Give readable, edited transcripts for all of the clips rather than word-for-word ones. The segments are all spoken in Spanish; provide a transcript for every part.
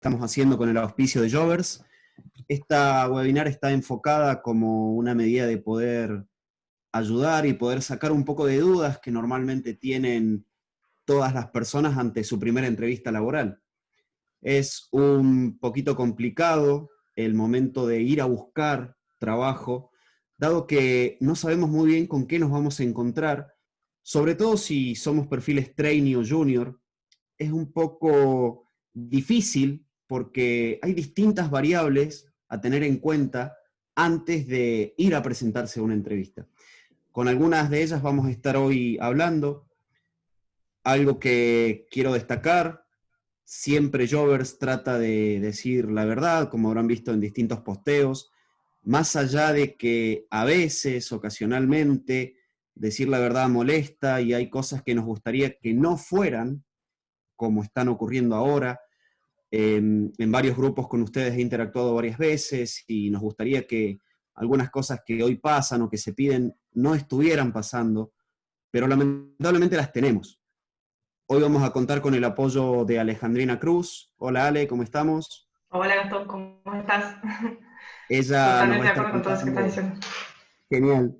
estamos haciendo con el auspicio de Jovers. Esta webinar está enfocada como una medida de poder ayudar y poder sacar un poco de dudas que normalmente tienen todas las personas ante su primera entrevista laboral. Es un poquito complicado el momento de ir a buscar trabajo, dado que no sabemos muy bien con qué nos vamos a encontrar, sobre todo si somos perfiles trainee o junior. Es un poco difícil porque hay distintas variables a tener en cuenta antes de ir a presentarse a una entrevista. Con algunas de ellas vamos a estar hoy hablando. Algo que quiero destacar: siempre Jovers trata de decir la verdad, como habrán visto en distintos posteos, más allá de que a veces, ocasionalmente, decir la verdad molesta y hay cosas que nos gustaría que no fueran como están ocurriendo ahora. En varios grupos con ustedes he interactuado varias veces y nos gustaría que algunas cosas que hoy pasan o que se piden no estuvieran pasando, pero lamentablemente las tenemos. Hoy vamos a contar con el apoyo de Alejandrina Cruz. Hola Ale, ¿cómo estamos? Hola Gastón, ¿cómo estás? Ella nos va a Totalmente de estar acuerdo con todo eso que estás contando, diciendo. genial,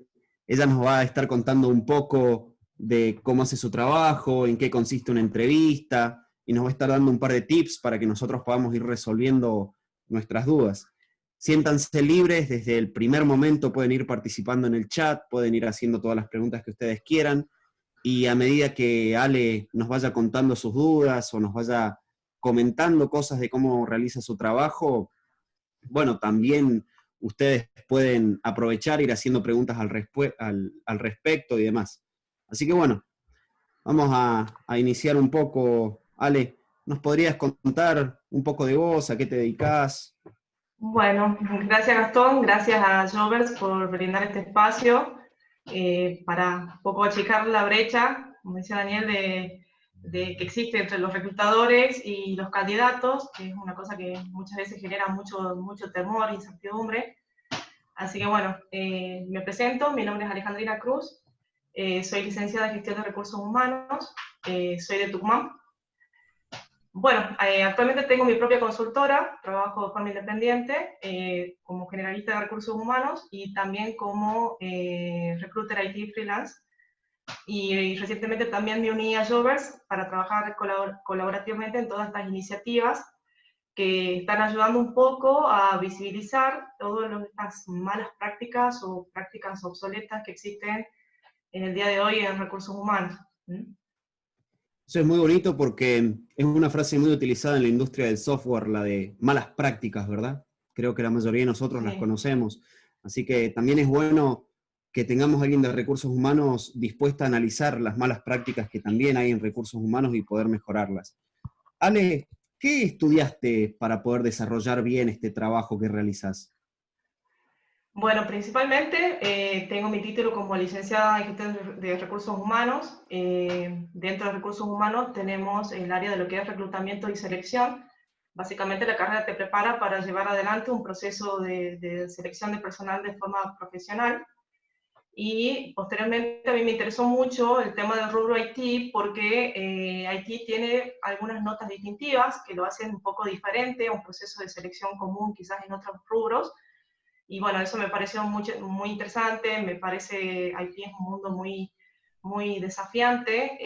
ella nos va a estar contando un poco de cómo hace su trabajo, en qué consiste una entrevista, y nos va a estar dando un par de tips para que nosotros podamos ir resolviendo nuestras dudas. Siéntanse libres, desde el primer momento pueden ir participando en el chat, pueden ir haciendo todas las preguntas que ustedes quieran, y a medida que Ale nos vaya contando sus dudas o nos vaya comentando cosas de cómo realiza su trabajo, bueno, también ustedes pueden aprovechar, ir haciendo preguntas al respecto y demás. Así que bueno, vamos a iniciar un poco. Ale, ¿nos podrías contar un poco de vos, a qué te dedicás? Bueno, gracias Gastón, gracias a Jovers por brindar este espacio para un poco achicar la brecha, como decía Daniel, de que existe entre los reclutadores y los candidatos, que es una cosa que muchas veces genera mucho temor, incertidumbre. Así que bueno, me presento, mi nombre es Alejandrina Cruz, soy licenciada en Gestión de Recursos Humanos, soy de Tucumán. Bueno, actualmente tengo mi propia consultora, trabajo de forma independiente como generalista de recursos humanos y también como recruiter IT freelance. Y recientemente también me uní a Jovers para trabajar colaborativamente en todas estas iniciativas que están ayudando un poco a visibilizar todas estas malas prácticas o prácticas obsoletas que existen en el día de hoy en recursos humanos. ¿Mm? Eso es muy bonito porque es una frase muy utilizada en la industria del software, la de malas prácticas, ¿verdad? Creo que la mayoría de nosotros las Sí. conocemos. Así que también es bueno que tengamos a alguien de recursos humanos dispuesta a analizar las malas prácticas que también hay en recursos humanos y poder mejorarlas. Ale, ¿qué estudiaste para poder desarrollar bien este trabajo que realizas? Bueno, principalmente tengo mi título como licenciada en gestión de recursos humanos. Dentro de recursos humanos tenemos el área de lo que es reclutamiento y selección. Básicamente la carrera te prepara para llevar adelante un proceso de selección de personal de forma profesional. Y posteriormente a mí me interesó mucho el tema del rubro IT porque IT tiene algunas notas distintivas que lo hacen un poco diferente a un proceso de selección común quizás en otros rubros. Y bueno, eso me pareció muy interesante, me parece IT es un mundo muy desafiante,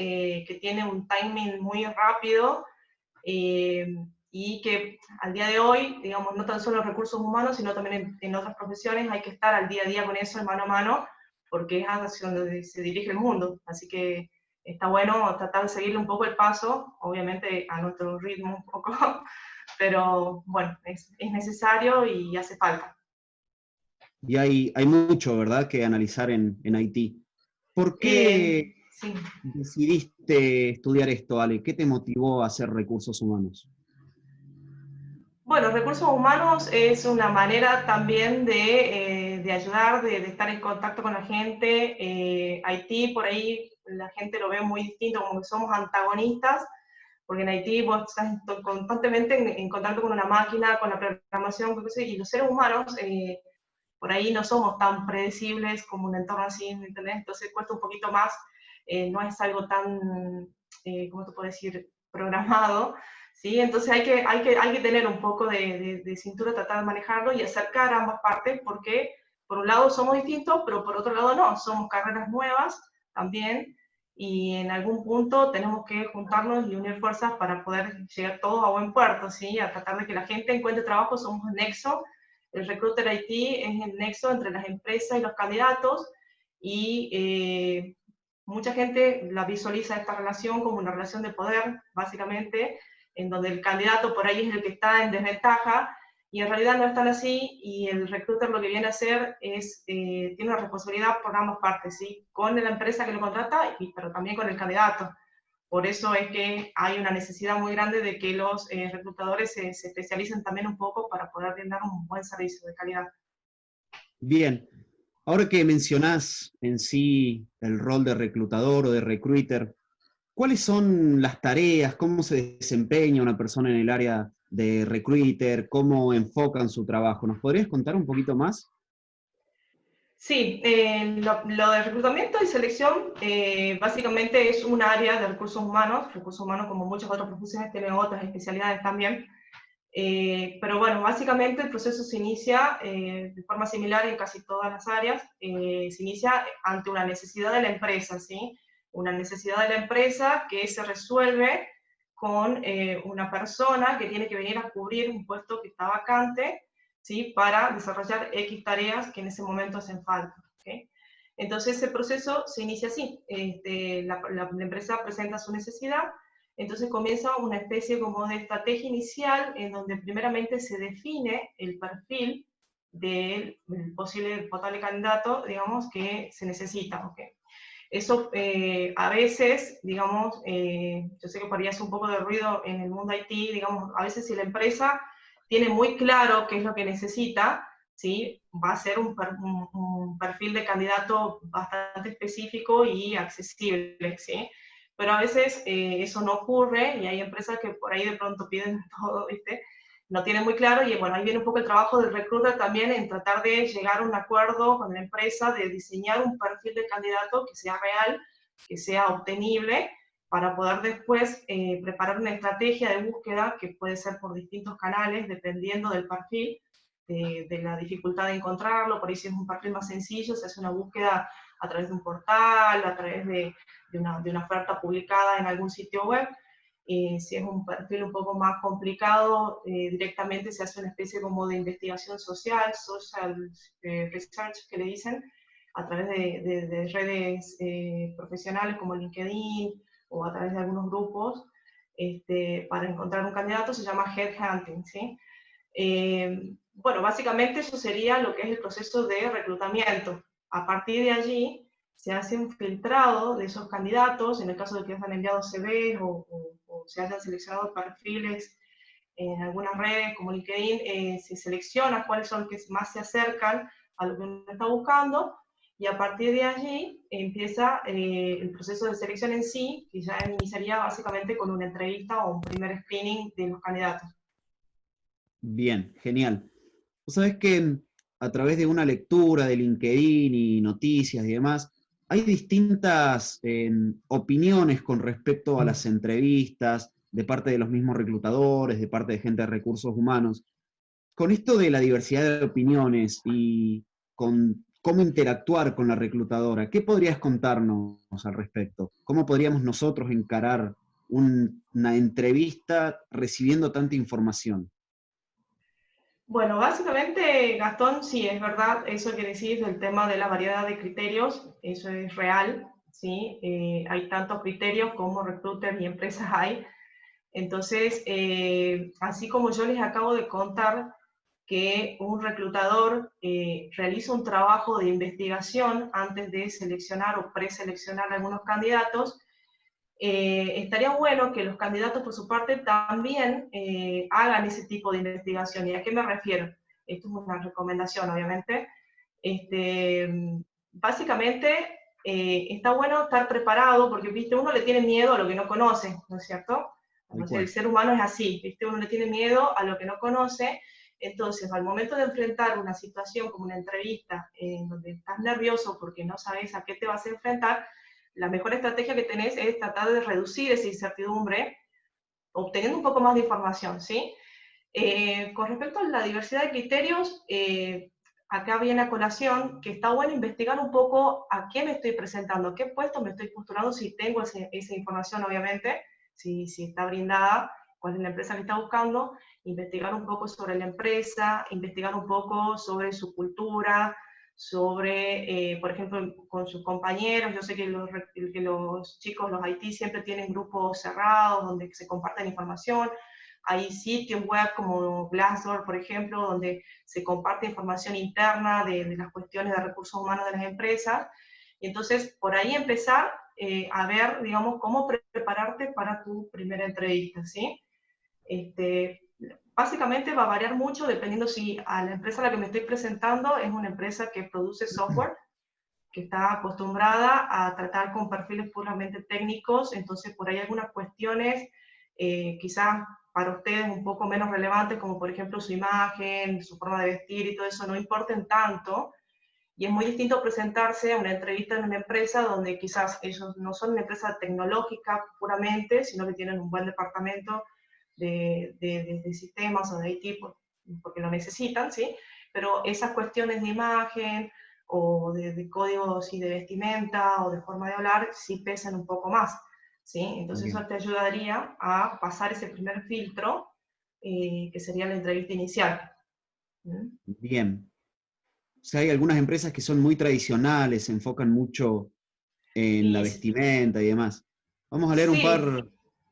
que tiene un timing muy rápido eh, y que al día de hoy, digamos, no tan solo en recursos humanos, sino también en otras profesiones hay que estar al día a día con eso, mano a mano, porque es hacia donde se dirige el mundo. Así que está bueno tratar de seguirle un poco el paso, obviamente a nuestro ritmo un poco, pero bueno, es necesario y hace falta. Y hay mucho, ¿verdad?, que analizar en IT. ¿Por qué Sí. decidiste estudiar esto, Ale? ¿Qué te motivó a hacer recursos humanos? Bueno, recursos humanos es una manera también de ayudar, de estar en contacto con la gente. Haití, por ahí la gente lo ve muy distinto, como que somos antagonistas, porque en Haití vos estás constantemente en contacto con una máquina, con la programación, y los seres humanos por ahí no somos tan predecibles como un entorno así, ¿entendés? Entonces cuesta un poquito más, no es algo tan, ¿cómo te puedo decir?, programado, ¿sí? Entonces hay que tener un poco de cintura, tratar de manejarlo y acercar a ambas partes, porque por un lado somos distintos, pero por otro lado no, somos carreras nuevas también, y en algún punto tenemos que juntarnos y unir fuerzas para poder llegar todos a buen puerto, ¿sí? A tratar de que la gente encuentre trabajo, somos el nexo, el Recruiter IT es el nexo entre las empresas y los candidatos, y mucha gente la visualiza esta relación como una relación de poder, básicamente, en donde el candidato por ahí es el que está en desventaja, y en realidad no es tan así, y el recruiter lo que viene a hacer es, tiene una responsabilidad por ambas partes, ¿sí? Con la empresa que lo contrata, pero también con el candidato. Por eso es que hay una necesidad muy grande de que los reclutadores se especialicen también un poco para poder brindar un buen servicio de calidad. Bien, ahora que mencionás en sí el rol de reclutador o de recruiter, ¿cuáles son las tareas? ¿Cómo se desempeña una persona en el área de recruiter? ¿Cómo enfocan su trabajo? ¿Nos podrías contar un poquito más? Sí, lo de reclutamiento y selección básicamente es un área de recursos humanos como muchas otras profesiones tienen otras especialidades también, pero bueno, básicamente el proceso se inicia de forma similar en casi todas las áreas, se inicia ante una necesidad de la empresa, ¿sí? Una necesidad de la empresa que se resuelve con una persona que tiene que venir a cubrir un puesto que está vacante, ¿sí? Para desarrollar X tareas que en ese momento hacen falta, ¿okay? Entonces ese proceso se inicia así, la empresa presenta su necesidad, entonces comienza una especie como de estrategia inicial en donde primeramente se define el perfil del posible potable candidato, digamos, que se necesita, ¿okay? Eso a veces, digamos, yo sé que por ahí hace un poco de ruido en el mundo IT, digamos, a veces si la empresa tiene muy claro qué es lo que necesita, ¿sí? Va a ser un perfil de candidato bastante específico y accesible, ¿sí? Pero a veces eso no ocurre y hay empresas que por ahí de pronto piden todo, ¿viste? No tienen muy claro y bueno, ahí viene un poco el trabajo del recruiter también en tratar de llegar a un acuerdo con la empresa, de diseñar un perfil de candidato que sea real, que sea obtenible, para poder después preparar una estrategia de búsqueda que puede ser por distintos canales, dependiendo del perfil, de la dificultad de encontrarlo. Por ahí si es un perfil más sencillo, se hace una búsqueda a través de un portal, a través de una oferta publicada en algún sitio web. Si es un perfil un poco más complicado, directamente se hace una especie como de investigación social, social research que le dicen, a través de redes profesionales como LinkedIn o a través de algunos grupos, para encontrar un candidato, se llama headhunting, ¿sí? Bueno, básicamente eso sería lo que es el proceso de reclutamiento. A partir de allí se hace un filtrado de esos candidatos, en el caso de que hayan enviado CVs o se hayan seleccionado perfiles en algunas redes como LinkedIn, se selecciona cuáles son los que más se acercan a lo que uno está buscando, y a partir de allí empieza el proceso de selección en sí, que ya iniciaría básicamente con una entrevista o un primer screening de los candidatos. Bien, genial. Vos sabés que a través de una lectura de LinkedIn y noticias y demás, hay distintas opiniones con respecto a las entrevistas de parte de los mismos reclutadores, de parte de gente de recursos humanos. Con esto de la diversidad de opiniones y con cómo interactuar con la reclutadora, ¿qué podrías contarnos al respecto? ¿Cómo podríamos nosotros encarar una entrevista recibiendo tanta información? Bueno, básicamente, Gastón, sí, es verdad eso que decís del tema de la variedad de criterios, eso es real, ¿sí? Hay tantos criterios como recruiters y empresas hay. Entonces, así como yo les acabo de contar que un reclutador realiza un trabajo de investigación antes de seleccionar o preseleccionar algunos candidatos, estaría bueno que los candidatos por su parte también hagan ese tipo de investigación. ¿Y a qué me refiero? Esto es una recomendación, obviamente. Este, básicamente, está bueno estar preparado porque, viste, uno le tiene miedo a lo que no conoce, ¿no es cierto? Tal El cual. ser humano es así, viste, uno le tiene miedo a lo que no conoce. Entonces, al momento de enfrentar una situación como una entrevista, en donde estás nervioso porque no sabes a qué te vas a enfrentar, la mejor estrategia que tenés es tratar de reducir esa incertidumbre obteniendo un poco más de información, ¿sí? Con respecto a la diversidad de criterios, acá viene a colación que está bueno investigar un poco a qué me estoy presentando, a qué puesto me estoy postulando, si tengo esa información, obviamente, si está brindada, cuál es la empresa que está buscando, investigar un poco sobre la empresa, investigar un poco sobre su cultura, sobre, por ejemplo, con sus compañeros. Yo sé que los chicos, los IT, siempre tienen grupos cerrados donde se comparten información. Hay sitios web como Glassdoor, por ejemplo, donde se comparte información interna de las cuestiones de recursos humanos de las empresas. Y entonces, por ahí empezar a ver, digamos, cómo prepararte para tu primera entrevista, ¿sí? Básicamente va a variar mucho dependiendo si a la empresa a la que me estoy presentando es una empresa que produce software, que está acostumbrada a tratar con perfiles puramente técnicos, entonces por ahí algunas cuestiones quizás para ustedes un poco menos relevantes, como por ejemplo su imagen, su forma de vestir y todo eso, no importen tanto. Y es muy distinto presentarse a una entrevista en una empresa donde quizás ellos no son una empresa tecnológica puramente, sino que tienen un buen departamento de sistemas o de IT porque lo necesitan, ¿sí? Pero esas cuestiones de imagen o de códigos y de vestimenta o de forma de hablar sí pesan un poco más, ¿sí? Entonces Bien. eso te ayudaría a pasar ese primer filtro, que sería la entrevista inicial. ¿Mm? Bien. O sea, hay algunas empresas que son muy tradicionales, se enfocan mucho en la Y vestimenta y demás. Vamos a leer sí,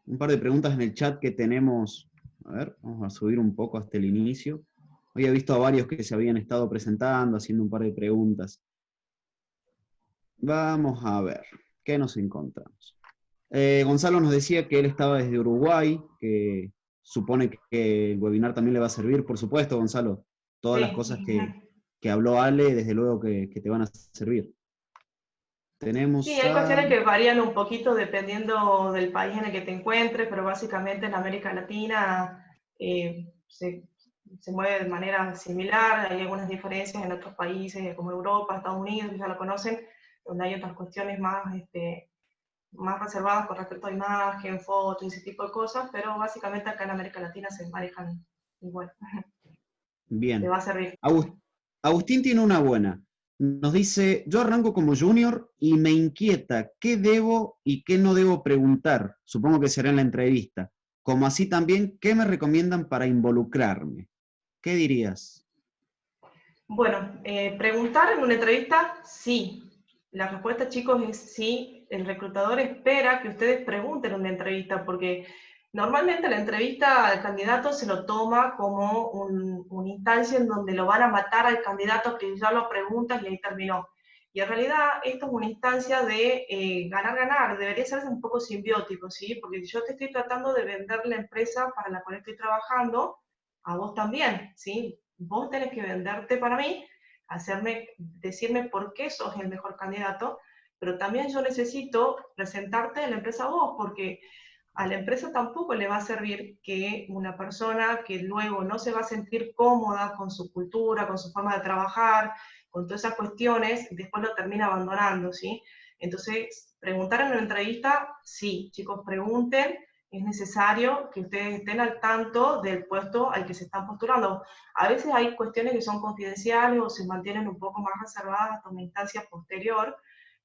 un par de preguntas en el chat que tenemos. A ver, vamos a subir un poco hasta el inicio. Hoy he visto a varios que se habían estado presentando, haciendo un par de preguntas. Vamos a ver, ¿qué nos encontramos? Gonzalo nos decía que él estaba desde Uruguay, que supone que el webinar también le va a servir, por supuesto, Gonzalo. Todas las sí. cosas que habló Ale, desde luego que te van a servir. Sí, Tenemos hay a... cuestiones que varían un poquito dependiendo del país en el que te encuentres, pero básicamente en América Latina se mueve de manera similar. Hay algunas diferencias en otros países como Europa, Estados Unidos, que ya lo conocen, donde hay otras cuestiones más, más reservadas con respecto a imagen, fotos, ese tipo de cosas, pero básicamente acá en América Latina se manejan igual. Te Bien. va a servir. Agustín tiene una buena. Nos dice, yo arranco como junior y me inquieta qué debo y qué no debo preguntar. Supongo que será en la entrevista. Como así también, ¿qué me recomiendan para involucrarme? ¿Qué dirías? Bueno, preguntar en una entrevista, sí. La respuesta, chicos, es sí. El reclutador espera que ustedes pregunten en una entrevista, porque normalmente la entrevista al candidato se lo toma como una instancia en donde lo van a matar al candidato, que ya lo preguntas y ahí terminó. Y en realidad esto es una instancia de ganar-ganar, debería ser un poco simbiótico, ¿sí? Porque yo te estoy tratando de vender la empresa para la cual estoy trabajando, a vos también, ¿sí? Vos tenés que venderte para mí, decirme por qué sos el mejor candidato, pero también yo necesito presentarte a la empresa a vos, porque a la empresa tampoco le va a servir que una persona que luego no se va a sentir cómoda con su cultura, con su forma de trabajar, con todas esas cuestiones, después lo termina abandonando, ¿sí? Entonces, preguntar en una entrevista, sí, chicos, pregunten, es necesario que ustedes estén al tanto del puesto al que se están postulando. A veces hay cuestiones que son confidenciales o se mantienen un poco más reservadas hasta una instancia posterior,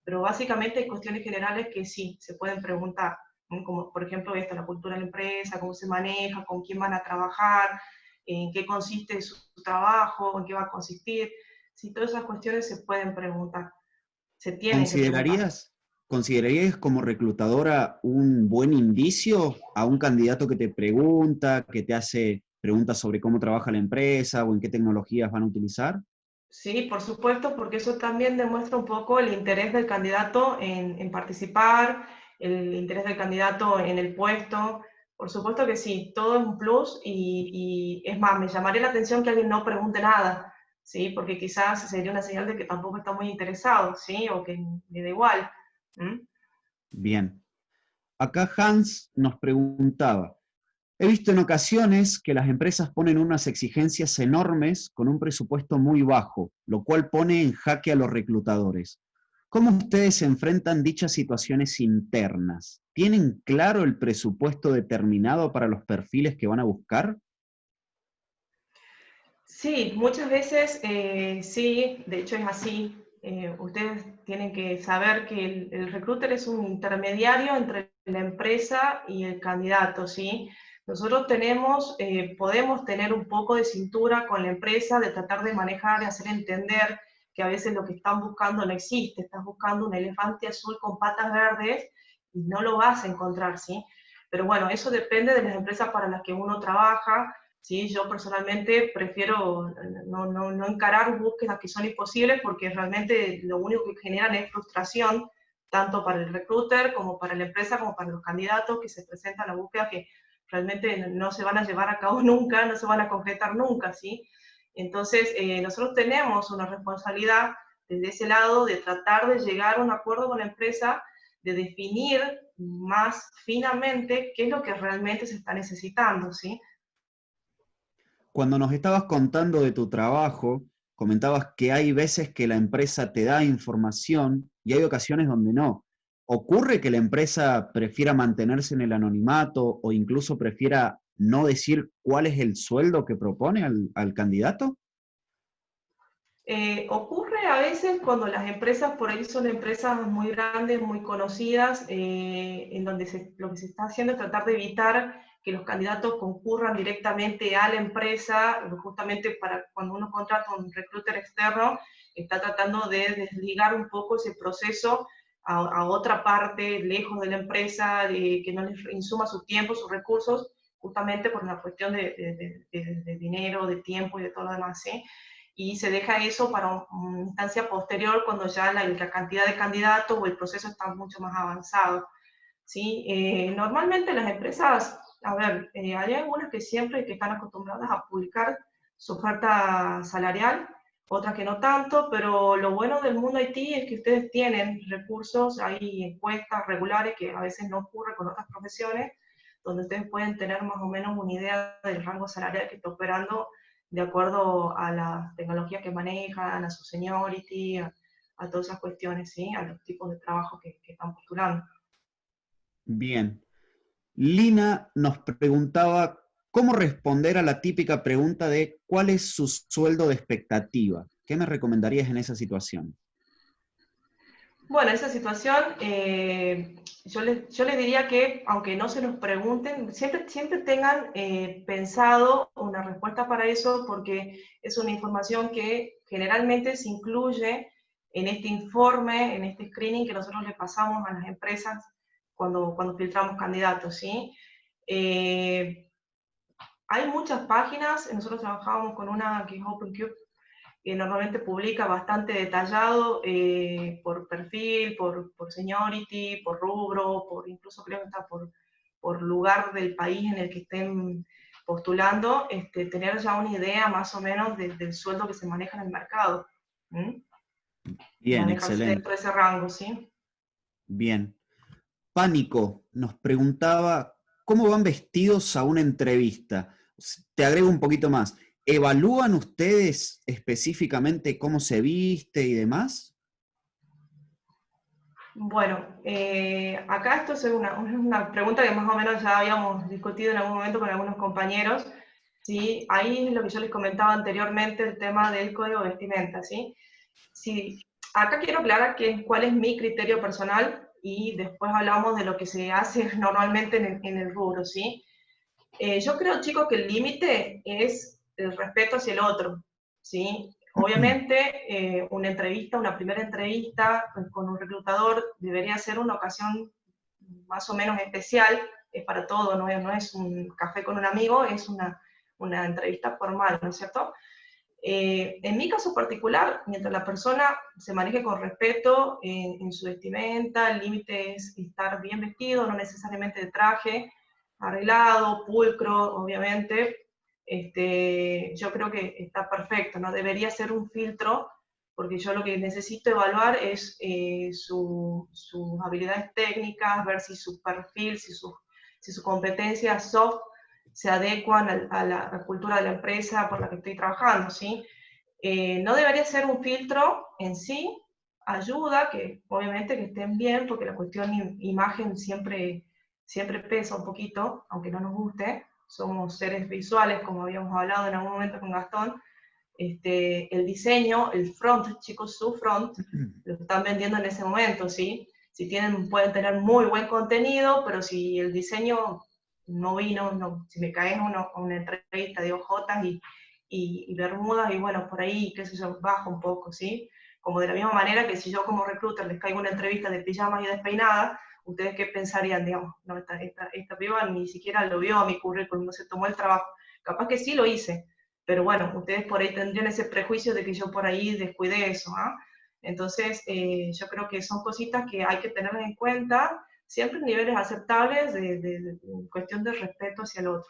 pero básicamente hay cuestiones generales que sí se pueden preguntar, ¿no? Como por ejemplo esto, la cultura de la empresa, cómo se maneja, con quién van a trabajar, en qué consiste su trabajo, en qué va a consistir. Sí, todas esas cuestiones se pueden preguntar, se tienen que preguntar. ¿Considerarías como reclutadora un buen indicio a un candidato que te pregunta, que te hace preguntas sobre cómo trabaja la empresa o en qué tecnologías van a utilizar? Sí, por supuesto, porque eso también demuestra un poco el interés del candidato en participar, el interés del candidato en el puesto. Por supuesto que sí, todo es un plus y es más, me llamaría la atención que alguien no pregunte nada, ¿sí? Porque quizás sería una señal de que tampoco está muy interesado, ¿sí? O que le da igual. ¿Mm? Bien. Acá Hans nos preguntaba, he visto en ocasiones que las empresas ponen unas exigencias enormes con un presupuesto muy bajo, lo cual pone en jaque a los reclutadores. ¿Cómo ustedes enfrentan dichas situaciones internas? ¿tienen claro el presupuesto determinado para los perfiles que van a buscar? Sí, muchas veces sí, de hecho es así. Ustedes tienen que saber que el recruiter es un intermediario entre la empresa y el candidato, ¿sí? Nosotros tenemos, podemos tener un poco de cintura con la empresa, de tratar de manejar y hacer entender que a veces lo que están buscando no existe. Estás buscando un elefante azul con patas verdes y no lo vas a encontrar, ¿sí? Pero bueno, eso depende de las empresas para las que uno trabaja. Sí, yo personalmente prefiero no encarar búsquedas que son imposibles porque realmente lo único que generan es frustración, tanto para el recruiter como para la empresa, como para los candidatos que se presentan a búsquedas que realmente no se van a llevar a cabo nunca, no se van a concretar nunca, ¿sí? Entonces, nosotros tenemos una responsabilidad desde ese lado de tratar de llegar a un acuerdo con la empresa, de definir más finamente qué es lo que realmente se está necesitando, ¿sí? Cuando nos estabas contando de tu trabajo, comentabas que hay veces que la empresa te da información y hay ocasiones donde no. ¿Ocurre que la empresa prefiera mantenerse en el anonimato o incluso prefiera no decir cuál es el sueldo que propone al candidato? Ocurre a veces cuando las empresas por ahí son empresas muy grandes, muy conocidas, en donde lo que se está haciendo es tratar de evitar que los candidatos concurran directamente a la empresa, justamente para cuando uno contrata un recruiter externo, está tratando de desligar un poco ese proceso a otra parte, lejos de la empresa, que no les insuma su tiempo, sus recursos, justamente por una cuestión de dinero, de tiempo y de todo lo demás, ¿sí? Y se deja eso para una instancia posterior cuando ya la cantidad de candidatos o el proceso está mucho más avanzado. ¿Sí? Normalmente las empresas, a ver, hay algunas que siempre que están acostumbradas a publicar su oferta salarial, otras que no tanto, pero lo bueno del mundo IT es que ustedes tienen recursos, hay encuestas regulares que a veces no ocurre con otras profesiones, donde ustedes pueden tener más o menos una idea del rango salarial que está operando de acuerdo a las tecnologías que manejan, a su seniority, a todas esas cuestiones, ¿sí? A los tipos de trabajo que están postulando. Bien. Lina nos preguntaba cómo responder a la típica pregunta de ¿cuál es su sueldo de expectativa? ¿Qué me recomendarías en esa situación? Bueno, esa situación, yo les diría que, aunque no se nos pregunten, siempre tengan pensado una respuesta para eso, porque es una información que generalmente se incluye en este informe, en este screening que nosotros le pasamos a las empresas cuando filtramos candidatos, ¿sí? Eh, Hay muchas páginas, nosotros trabajábamos con una que es OpenCube, que normalmente publica bastante detallado por perfil, por seniority, por rubro, por incluso creo que está por lugar del país en el que estén postulando, tener ya una idea más o menos del sueldo que se maneja en el mercado. ¿Mm? Bien, Manejarse excelente. dentro de ese rango, ¿sí? Bien. Pánico nos preguntaba cómo van vestidos a una entrevista. Te agrego un poquito más. ¿Evalúan ustedes específicamente cómo se viste y demás? Bueno, acá esto es una pregunta que más o menos ya habíamos discutido en algún momento con algunos compañeros, ¿sí? Ahí es lo que yo les comentaba anteriormente, el tema del código de vestimenta, ¿sí? Sí, acá quiero aclarar cuál es mi criterio personal y después hablamos de lo que se hace normalmente en el rubro, ¿sí? Yo creo, chicos, que el límite es el respeto hacia el otro, ¿sí? Obviamente, una entrevista, una primera entrevista con un reclutador debería ser una ocasión más o menos especial, es para todo, no es un café con un amigo, es una entrevista formal, ¿no es cierto? En mi caso particular, mientras la persona se maneje con respeto en su vestimenta, el límite es estar bien vestido, no necesariamente de traje, arreglado, pulcro, obviamente, yo creo que está perfecto, no debería ser un filtro, porque yo lo que necesito evaluar es sus habilidades técnicas, ver si su perfil, si su competencia soft se adecuan a la cultura de la empresa por la que estoy trabajando, ¿sí? No debería ser un filtro en sí, ayuda, que obviamente que estén bien, porque la cuestión imagen siempre siempre pesa un poquito, aunque no nos guste. Somos seres visuales, como habíamos hablado en algún momento con Gastón. El diseño, el front, chicos, su front, lo están vendiendo en ese momento, ¿sí? Si tienen, pueden tener muy buen contenido, pero si el diseño no vino, no, si me caes una entrevista de ojotas y bermudas, y bueno, por ahí, qué sé yo, bajo un poco, ¿sí? Como de la misma manera que si yo como recruiter les caigo una entrevista de pijamas y despeinada, ¿ustedes qué pensarían? Digamos, no, esta piba ni siquiera lo vio a mi currículum, no se tomó el trabajo. Capaz que sí lo hice, pero bueno, ustedes por ahí tendrían ese prejuicio de que yo por ahí descuidé eso, ¿ah? Entonces, yo creo que son cositas que hay que tener en cuenta, siempre en niveles aceptables de cuestión de respeto hacia el otro.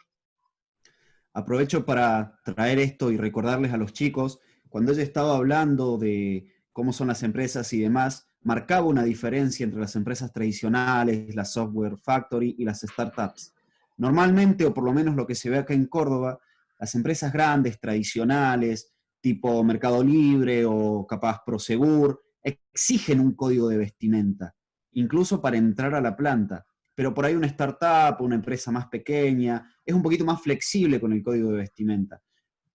Aprovecho para traer esto y recordarles a los chicos, cuando ella estaba hablando de cómo son las empresas y demás, marcaba una diferencia entre las empresas tradicionales, las software factory y las startups. Normalmente, o por lo menos lo que se ve acá en Córdoba, las empresas grandes, tradicionales, tipo Mercado Libre o capaz Prosegur, exigen un código de vestimenta, incluso para entrar a la planta. Pero por ahí una startup, una empresa más pequeña, es un poquito más flexible con el código de vestimenta.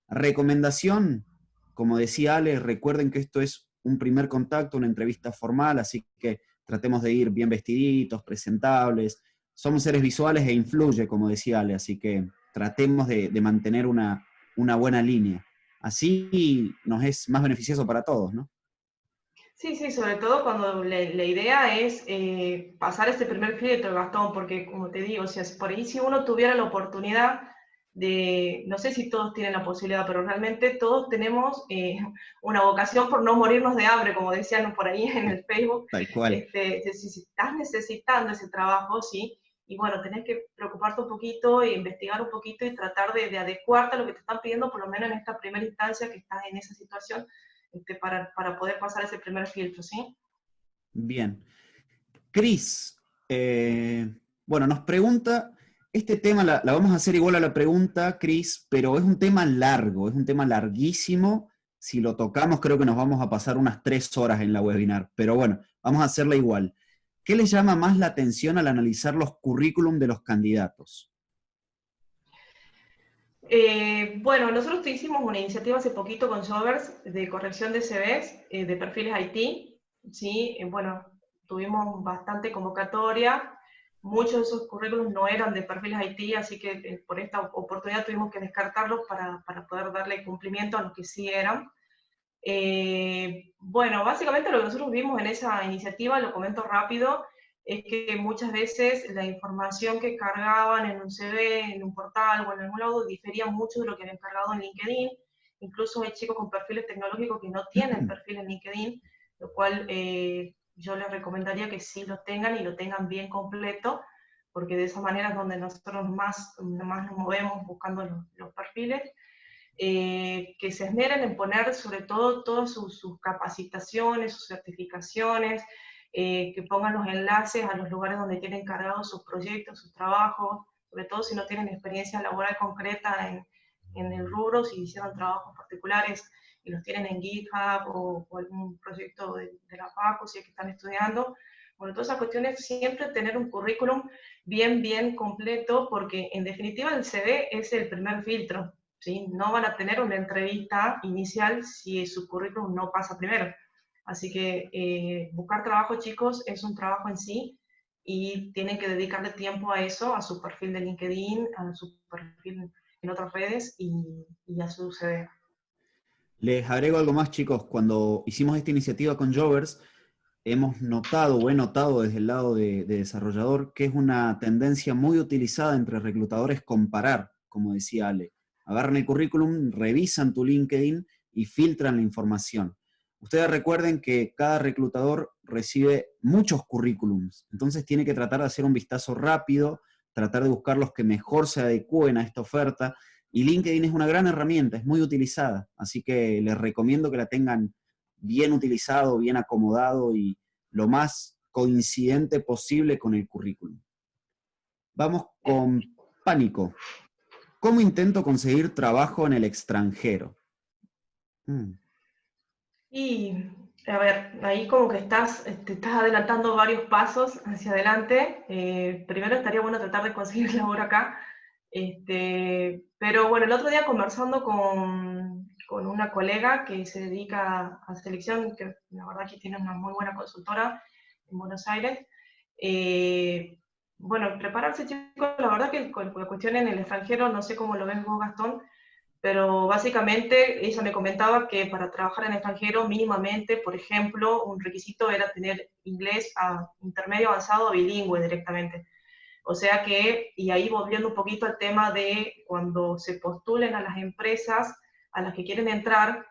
Recomendación, como decía Ale, recuerden que esto es un primer contacto, una entrevista formal, así que tratemos de ir bien vestiditos, presentables. Somos seres visuales e influye, como decía Ale, así que tratemos de mantener una buena línea. Así nos es más beneficioso para todos, ¿no? Sí, sí, sobre todo cuando la idea es pasar este primer filtro, Gastón, porque como te digo, o sea, por ahí si uno tuviera la oportunidad de, no sé si todos tienen la posibilidad, pero realmente todos tenemos una vocación por no morirnos de hambre, como decían por ahí en el Facebook, Tal cual. si estás necesitando ese trabajo, sí, y bueno, tenés que preocuparte un poquito e investigar un poquito y tratar de adecuarte a lo que te están pidiendo, por lo menos en esta primera instancia que estás en esa situación para poder pasar ese primer filtro, ¿sí? Bien. Cris, bueno, nos pregunta, este tema la vamos a hacer igual a la pregunta, Cris, pero es un tema largo, es un tema larguísimo. Si lo tocamos, creo que nos vamos a pasar unas 3 horas en la webinar, pero bueno, vamos a hacerla igual. ¿Qué les llama más la atención al analizar los currículum de los candidatos? Bueno, nosotros hicimos una iniciativa hace poquito con Jovers de corrección de CVs, de perfiles IT, ¿sí? Bueno, tuvimos bastante convocatoria, muchos de esos currículos no eran de perfiles IT, así que por esta oportunidad tuvimos que descartarlos para poder darle cumplimiento a los que sí eran. Bueno, básicamente lo que nosotros vimos en esa iniciativa, lo comento rápido, es que muchas veces la información que cargaban en un CV, en un portal o en algún lado difería mucho de lo que habían cargado en LinkedIn. Incluso hay chicos con perfiles tecnológicos que no tienen perfil en LinkedIn, lo cual yo les recomendaría que sí lo tengan y lo tengan bien completo, porque de esa manera es donde nosotros más nos movemos buscando los perfiles. Que se esmeren en poner sobre todo todas sus capacitaciones, sus certificaciones, que pongan los enlaces a los lugares donde tienen cargados sus proyectos, sus trabajos, sobre todo si no tienen experiencia laboral concreta en el rubro, si hicieron trabajos particulares y los tienen en GitHub o algún proyecto de la facu, si es que están estudiando. Bueno, todas esas cuestiones, siempre tener un currículum bien completo, porque en definitiva el CV es el primer filtro. ¿Sí? No van a tener una entrevista inicial si su currículum no pasa primero. Así que buscar trabajo, chicos, es un trabajo en sí y tienen que dedicarle tiempo a eso, a su perfil de LinkedIn, a su perfil en otras redes y a su CV. Les agrego algo más, chicos. Cuando hicimos esta iniciativa con Jovers, hemos notado o he notado desde el lado de desarrollador que es una tendencia muy utilizada entre reclutadores comparar, como decía Ale. Agarran el currículum, revisan tu LinkedIn y filtran la información. Ustedes recuerden que cada reclutador recibe muchos currículums, entonces tiene que tratar de hacer un vistazo rápido, tratar de buscar los que mejor se adecúen a esta oferta, y LinkedIn es una gran herramienta, es muy utilizada, así que les recomiendo que la tengan bien utilizado, bien acomodado y lo más coincidente posible con el currículum. Vamos con Pánico. ¿Cómo intento conseguir trabajo en el extranjero? Y A ver, ahí como que te estás adelantando varios pasos hacia adelante. Primero estaría bueno tratar de conseguir labor acá. Pero bueno, el otro día conversando con una colega que se dedica a selección, que la verdad que tiene una muy buena consultora en Buenos Aires. eh, bueno, prepararse, chicos, la verdad que con la cuestión en el extranjero, no sé cómo lo ves vos, Gastón, pero básicamente ella me comentaba que para trabajar en el extranjero mínimamente, por ejemplo, un requisito era tener inglés a intermedio avanzado o bilingüe directamente. O sea que, y ahí volviendo un poquito al tema de cuando se postulen a las empresas a las que quieren entrar,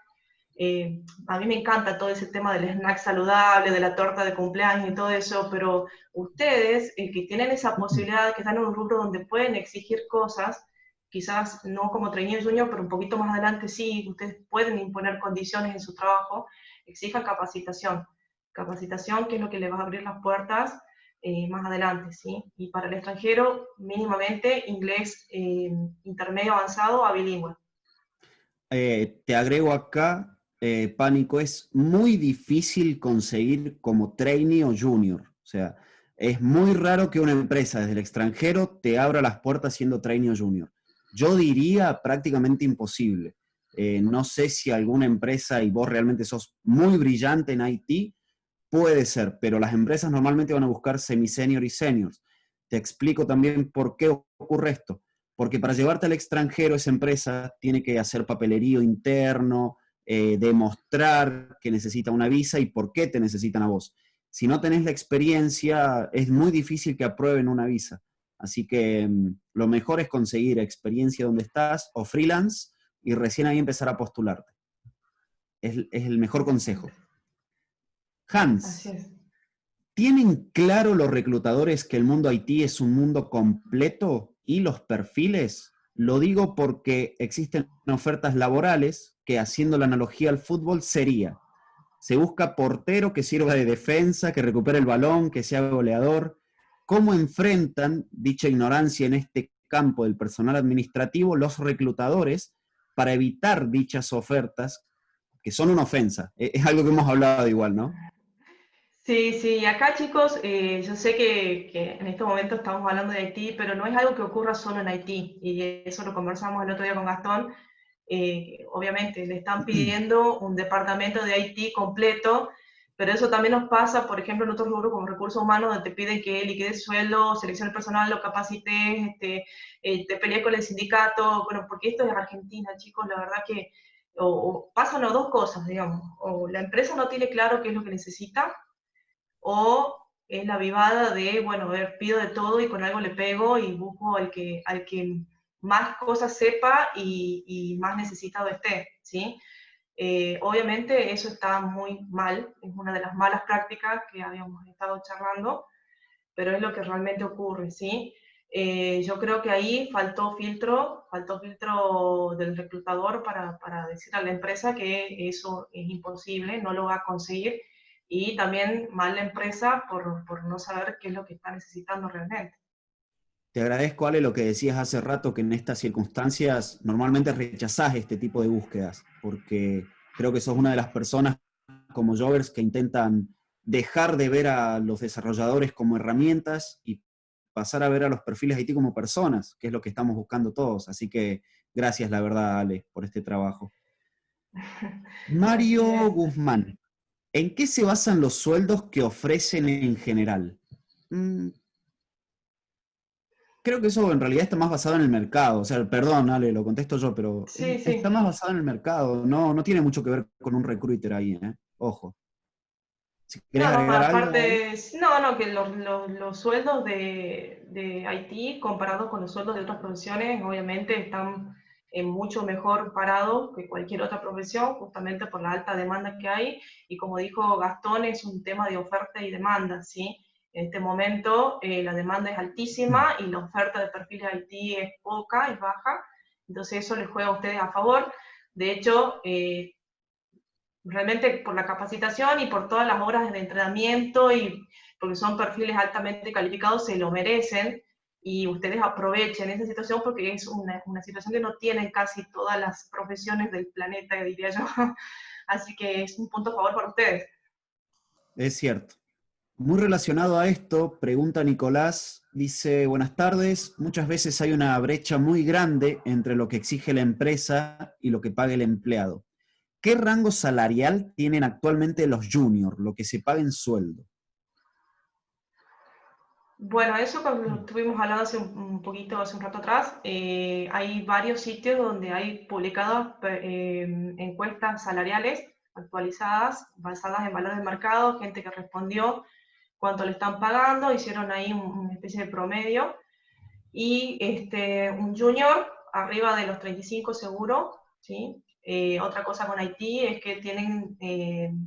a mí me encanta todo ese tema del snack saludable, de la torta de cumpleaños y todo eso, pero ustedes que tienen esa posibilidad, que están en un rubro donde pueden exigir cosas, quizás no como trainee junior, pero un poquito más adelante sí, ustedes pueden imponer condiciones en su trabajo, exijan capacitación. Capacitación que es lo que les va a abrir las puertas más adelante, ¿sí? Y para el extranjero, mínimamente inglés intermedio avanzado a bilingüe. Te agrego acá, Pánico, es muy difícil conseguir como trainee o junior. O sea, es muy raro que una empresa desde el extranjero te abra las puertas siendo trainee o junior. Yo diría prácticamente imposible. No sé si alguna empresa y vos realmente sos muy brillante en IT, puede ser, pero las empresas normalmente van a buscar semi-senior y seniors. Te explico también por qué ocurre esto. Porque para llevarte al extranjero, esa empresa tiene que hacer papelerío interno, demostrar que necesita una visa y por qué te necesitan a vos. Si no tenés la experiencia, es muy difícil que aprueben una visa. Así que lo mejor es conseguir experiencia donde estás o freelance y recién ahí empezar a postularte. Es el mejor consejo. Así Hans, es. ¿tienen claro los reclutadores que el mundo IT es un mundo completo y los perfiles? Lo digo porque existen ofertas laborales que, haciendo la analogía al fútbol, sería: se busca portero que sirva de defensa, que recupere el balón, que sea goleador. ¿Cómo enfrentan dicha ignorancia en este campo del personal administrativo los reclutadores para evitar dichas ofertas que son una ofensa? Es algo que hemos hablado igual, ¿no? Sí, sí, acá chicos, yo sé que en este momento estamos hablando de Haití, pero no es algo que ocurra solo en Haití, y eso lo conversamos el otro día con Gastón. Obviamente le están pidiendo un departamento de Haití completo, pero eso también nos pasa, por ejemplo, en otros rubros como recursos humanos, donde te piden que liquides sueldo, selecciones personal, lo capacites, te pelees con el sindicato, bueno, porque esto es Argentina, chicos, la verdad que o pasan las dos cosas, digamos, o la empresa no tiene claro qué es lo que necesita, o es la vivada de, bueno, a ver, pido de todo y con algo le pego y busco al que más cosas sepa y más necesitado esté, ¿sí? Obviamente eso está muy mal, es una de las malas prácticas que habíamos estado charlando, pero es lo que realmente ocurre, ¿sí? Yo creo que ahí faltó filtro del reclutador para decir a la empresa que eso es imposible, no lo va a conseguir, y también mal la empresa por no saber qué es lo que está necesitando realmente. Te agradezco, Ale, lo que decías hace rato, que en estas circunstancias normalmente rechazás este tipo de búsquedas, porque creo que sos una de las personas como Jovers que intentan dejar de ver a los desarrolladores como herramientas y pasar a ver a los perfiles IT como personas, que es lo que estamos buscando todos. Así que gracias, la verdad, Ale, por este trabajo. Así Mario es. Guzmán, ¿en qué se basan los sueldos que ofrecen en general? Creo que eso en realidad está más basado en el mercado. O sea, perdón, Ale, lo contesto yo, pero Sí, está sí. más basado en el mercado. No, no tiene mucho que ver con un recruiter ahí, ¿eh? Ojo. Si querés No, no, agregar algo, Ale. aparte, no, no, que los sueldos de Haití comparados con los sueldos de otras profesiones, obviamente están mucho mejor parados que cualquier otra profesión, justamente por la alta demanda que hay. Y como dijo Gastón, es un tema de oferta y demanda, ¿sí? En este momento la demanda es altísima y la oferta de perfiles de Haití es poca, es baja. Entonces eso les juega a ustedes a favor. De hecho, realmente por la capacitación y por todas las horas de entrenamiento y porque son perfiles altamente calificados, se lo merecen y ustedes aprovechen esa situación porque es una situación que no tienen casi todas las profesiones del planeta, diría yo. Así que es un punto a favor para ustedes. es cierto. Muy relacionado a esto, pregunta Nicolás, dice, buenas tardes, muchas veces hay una brecha muy grande entre lo que exige la empresa y lo que paga el empleado. ¿Qué rango salarial tienen actualmente los juniors, lo que se paga en sueldo? Bueno, eso cuando estuvimos hablando hace un poquito, hace un rato atrás, hay varios sitios donde hay publicadas encuestas salariales actualizadas, basadas en valores de mercado, gente que respondió cuánto le están pagando, hicieron ahí una especie de promedio, y un junior arriba de los 35 seguro, ¿sí? Otra cosa con Haití es que tienen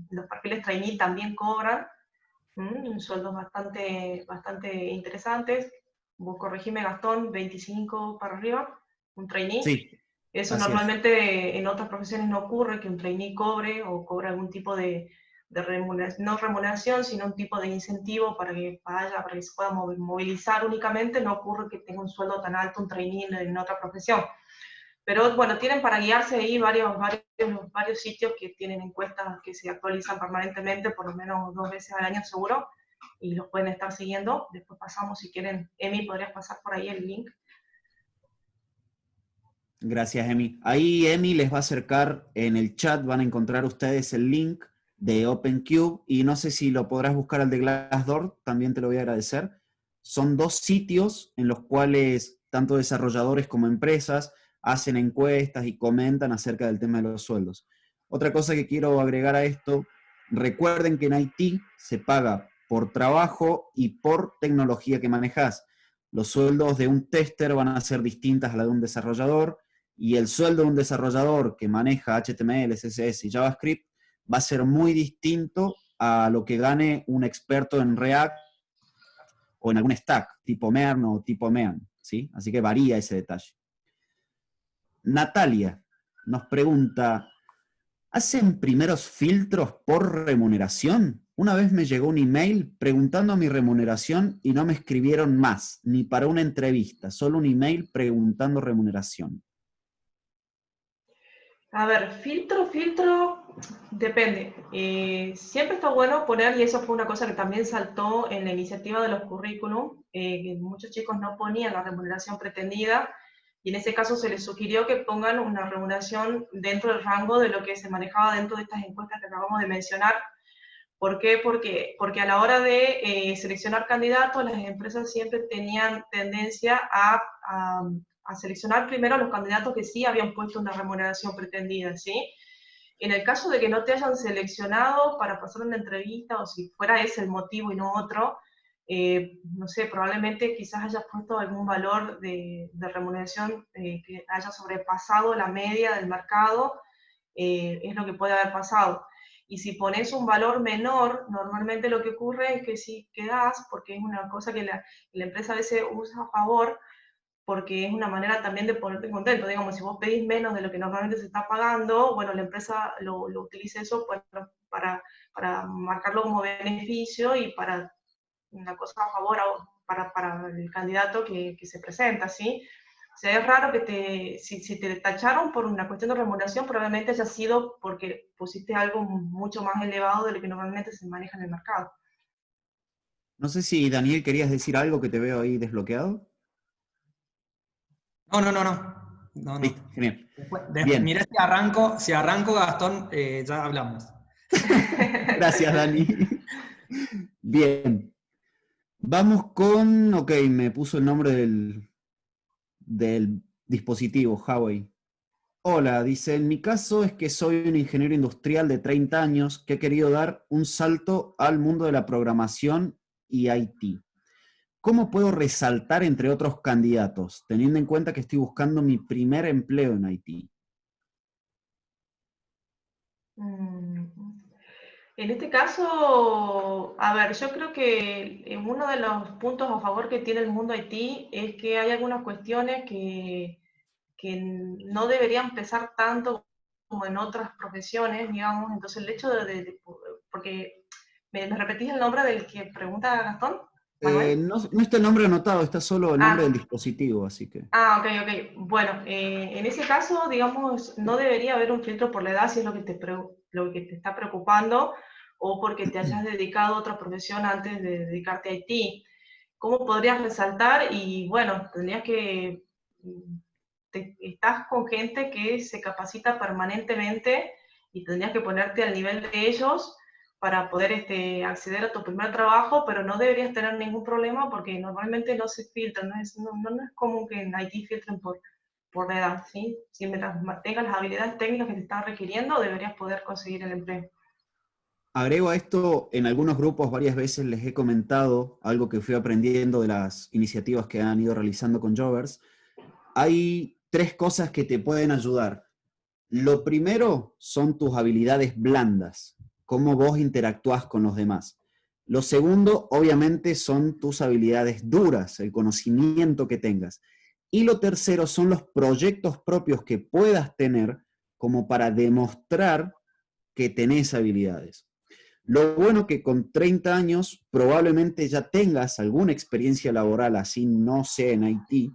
los perfiles trainee también cobran, sueldos bastante interesantes. Vos corregime, Gastón, 25 para arriba, un trainee. Sí, Eso así es. normalmente en otras profesiones no ocurre, que un trainee cobre o cobre algún tipo de remuneración, no remuneración, sino un tipo de incentivo para que vaya, para que se pueda movilizar únicamente. No ocurre que tenga un sueldo tan alto un trainee en otra profesión. Pero bueno, tienen para guiarse ahí varios sitios que tienen encuestas que se actualizan permanentemente, por lo menos 2 veces al año seguro, y los pueden estar siguiendo. Después pasamos, si quieren, Emi, podrías pasar por ahí el link. Gracias, Emi. Ahí Emi les va a acercar en el chat, van a encontrar ustedes el link de OpenCube y no sé si lo podrás buscar al de Glassdoor, también te lo voy a agradecer. Son dos sitios en los cuales tanto desarrolladores como empresas hacen encuestas y comentan acerca del tema de los sueldos. Otra cosa que quiero agregar a esto, recuerden que en Haití se paga por trabajo y por tecnología que manejas. Los sueldos de un tester van a ser distintas a la de un desarrollador, y el sueldo de un desarrollador que maneja HTML, CSS y JavaScript va a ser muy distinto a lo que gane un experto en React o en algún stack, tipo MERN o tipo MEAN, ¿sí? Así que varía ese detalle. Natalia nos pregunta, ¿hacen primeros filtros por remuneración? Una vez me llegó un email preguntando mi remuneración y no me escribieron más, ni para una entrevista, solo un email preguntando remuneración. A ver, filtro, depende. Siempre está bueno poner, y eso fue una cosa que también saltó en la iniciativa de los currículum, que muchos chicos no ponían la remuneración pretendida, y en ese caso se les sugirió que pongan una remuneración dentro del rango de lo que se manejaba dentro de estas encuestas que acabamos de mencionar. ¿Por qué? Porque a la hora de seleccionar candidatos, las empresas siempre tenían tendencia a seleccionar primero los candidatos que sí habían puesto una remuneración pretendida, ¿sí? En el caso de que no te hayan seleccionado para pasar una entrevista, o si fuera ese el motivo y no otro, no sé, probablemente quizás hayas puesto algún valor de remuneración que haya sobrepasado la media del mercado, es lo que puede haber pasado. Y si pones un valor menor, normalmente lo que ocurre es que si quedas, porque es una cosa que la empresa a veces usa a favor, porque es una manera también de ponerte contento. Digamos, si vos pedís menos de lo que normalmente se está pagando, bueno, la empresa lo utiliza eso para marcarlo como beneficio y para una cosa a favor para el candidato que se presenta, ¿sí? O sea, es raro que si te tacharon por una cuestión de remuneración, probablemente haya sido porque pusiste algo mucho más elevado de lo que normalmente se maneja en el mercado. No sé si Daniel querías decir algo que te veo ahí desbloqueado. No, no, no, no. No, Listo, no. genial. Mirá, Bien, si arranco, Gastón, ya hablamos. gracias Dani. Bien, vamos con, ok, me puso el nombre del dispositivo, Huawei. Hola, dice, en mi caso es que soy un ingeniero industrial de 30 años que he querido dar un salto al mundo de la programación y IT. ¿Cómo puedo resaltar entre otros candidatos, teniendo en cuenta que estoy buscando mi primer empleo en IT? En este caso, a ver, yo creo que uno de los puntos a favor que tiene el mundo IT es que hay algunas cuestiones que no deberían pesar tanto como en otras profesiones, digamos. Entonces, el hecho porque, ¿me repetís el nombre del que pregunta Gastón? ¿Manuel? No, no está el nombre anotado, está solo el nombre del Ah, dispositivo, así que... ok, ok. Bueno, en ese caso, digamos, no debería haber un filtro por la edad si es lo que te está preocupando, o porque te hayas dedicado a otra profesión antes de dedicarte a IT. ¿Cómo podrías resaltar? Y bueno, tendrías que, estás con gente que se capacita permanentemente y tendrías que ponerte al nivel de ellos para poder acceder a tu primer trabajo, pero no deberías tener ningún problema porque normalmente no se filtran, no es común que en IT filtren por la edad, ¿sí? Si mientras tengas las habilidades técnicas que te están requiriendo, deberías poder conseguir el empleo. Agrego a esto, en algunos grupos varias veces les he comentado algo que fui aprendiendo de las iniciativas que han ido realizando con Jovers. Hay 3 cosas que te pueden ayudar. Lo primero son tus habilidades blandas, cómo vos interactúas con los demás. Lo segundo, obviamente, son tus habilidades duras, el conocimiento que tengas. Y lo tercero son los proyectos propios que puedas tener como para demostrar que tenés habilidades. Lo bueno que con 30 años probablemente ya tengas alguna experiencia laboral, así no sea en IT,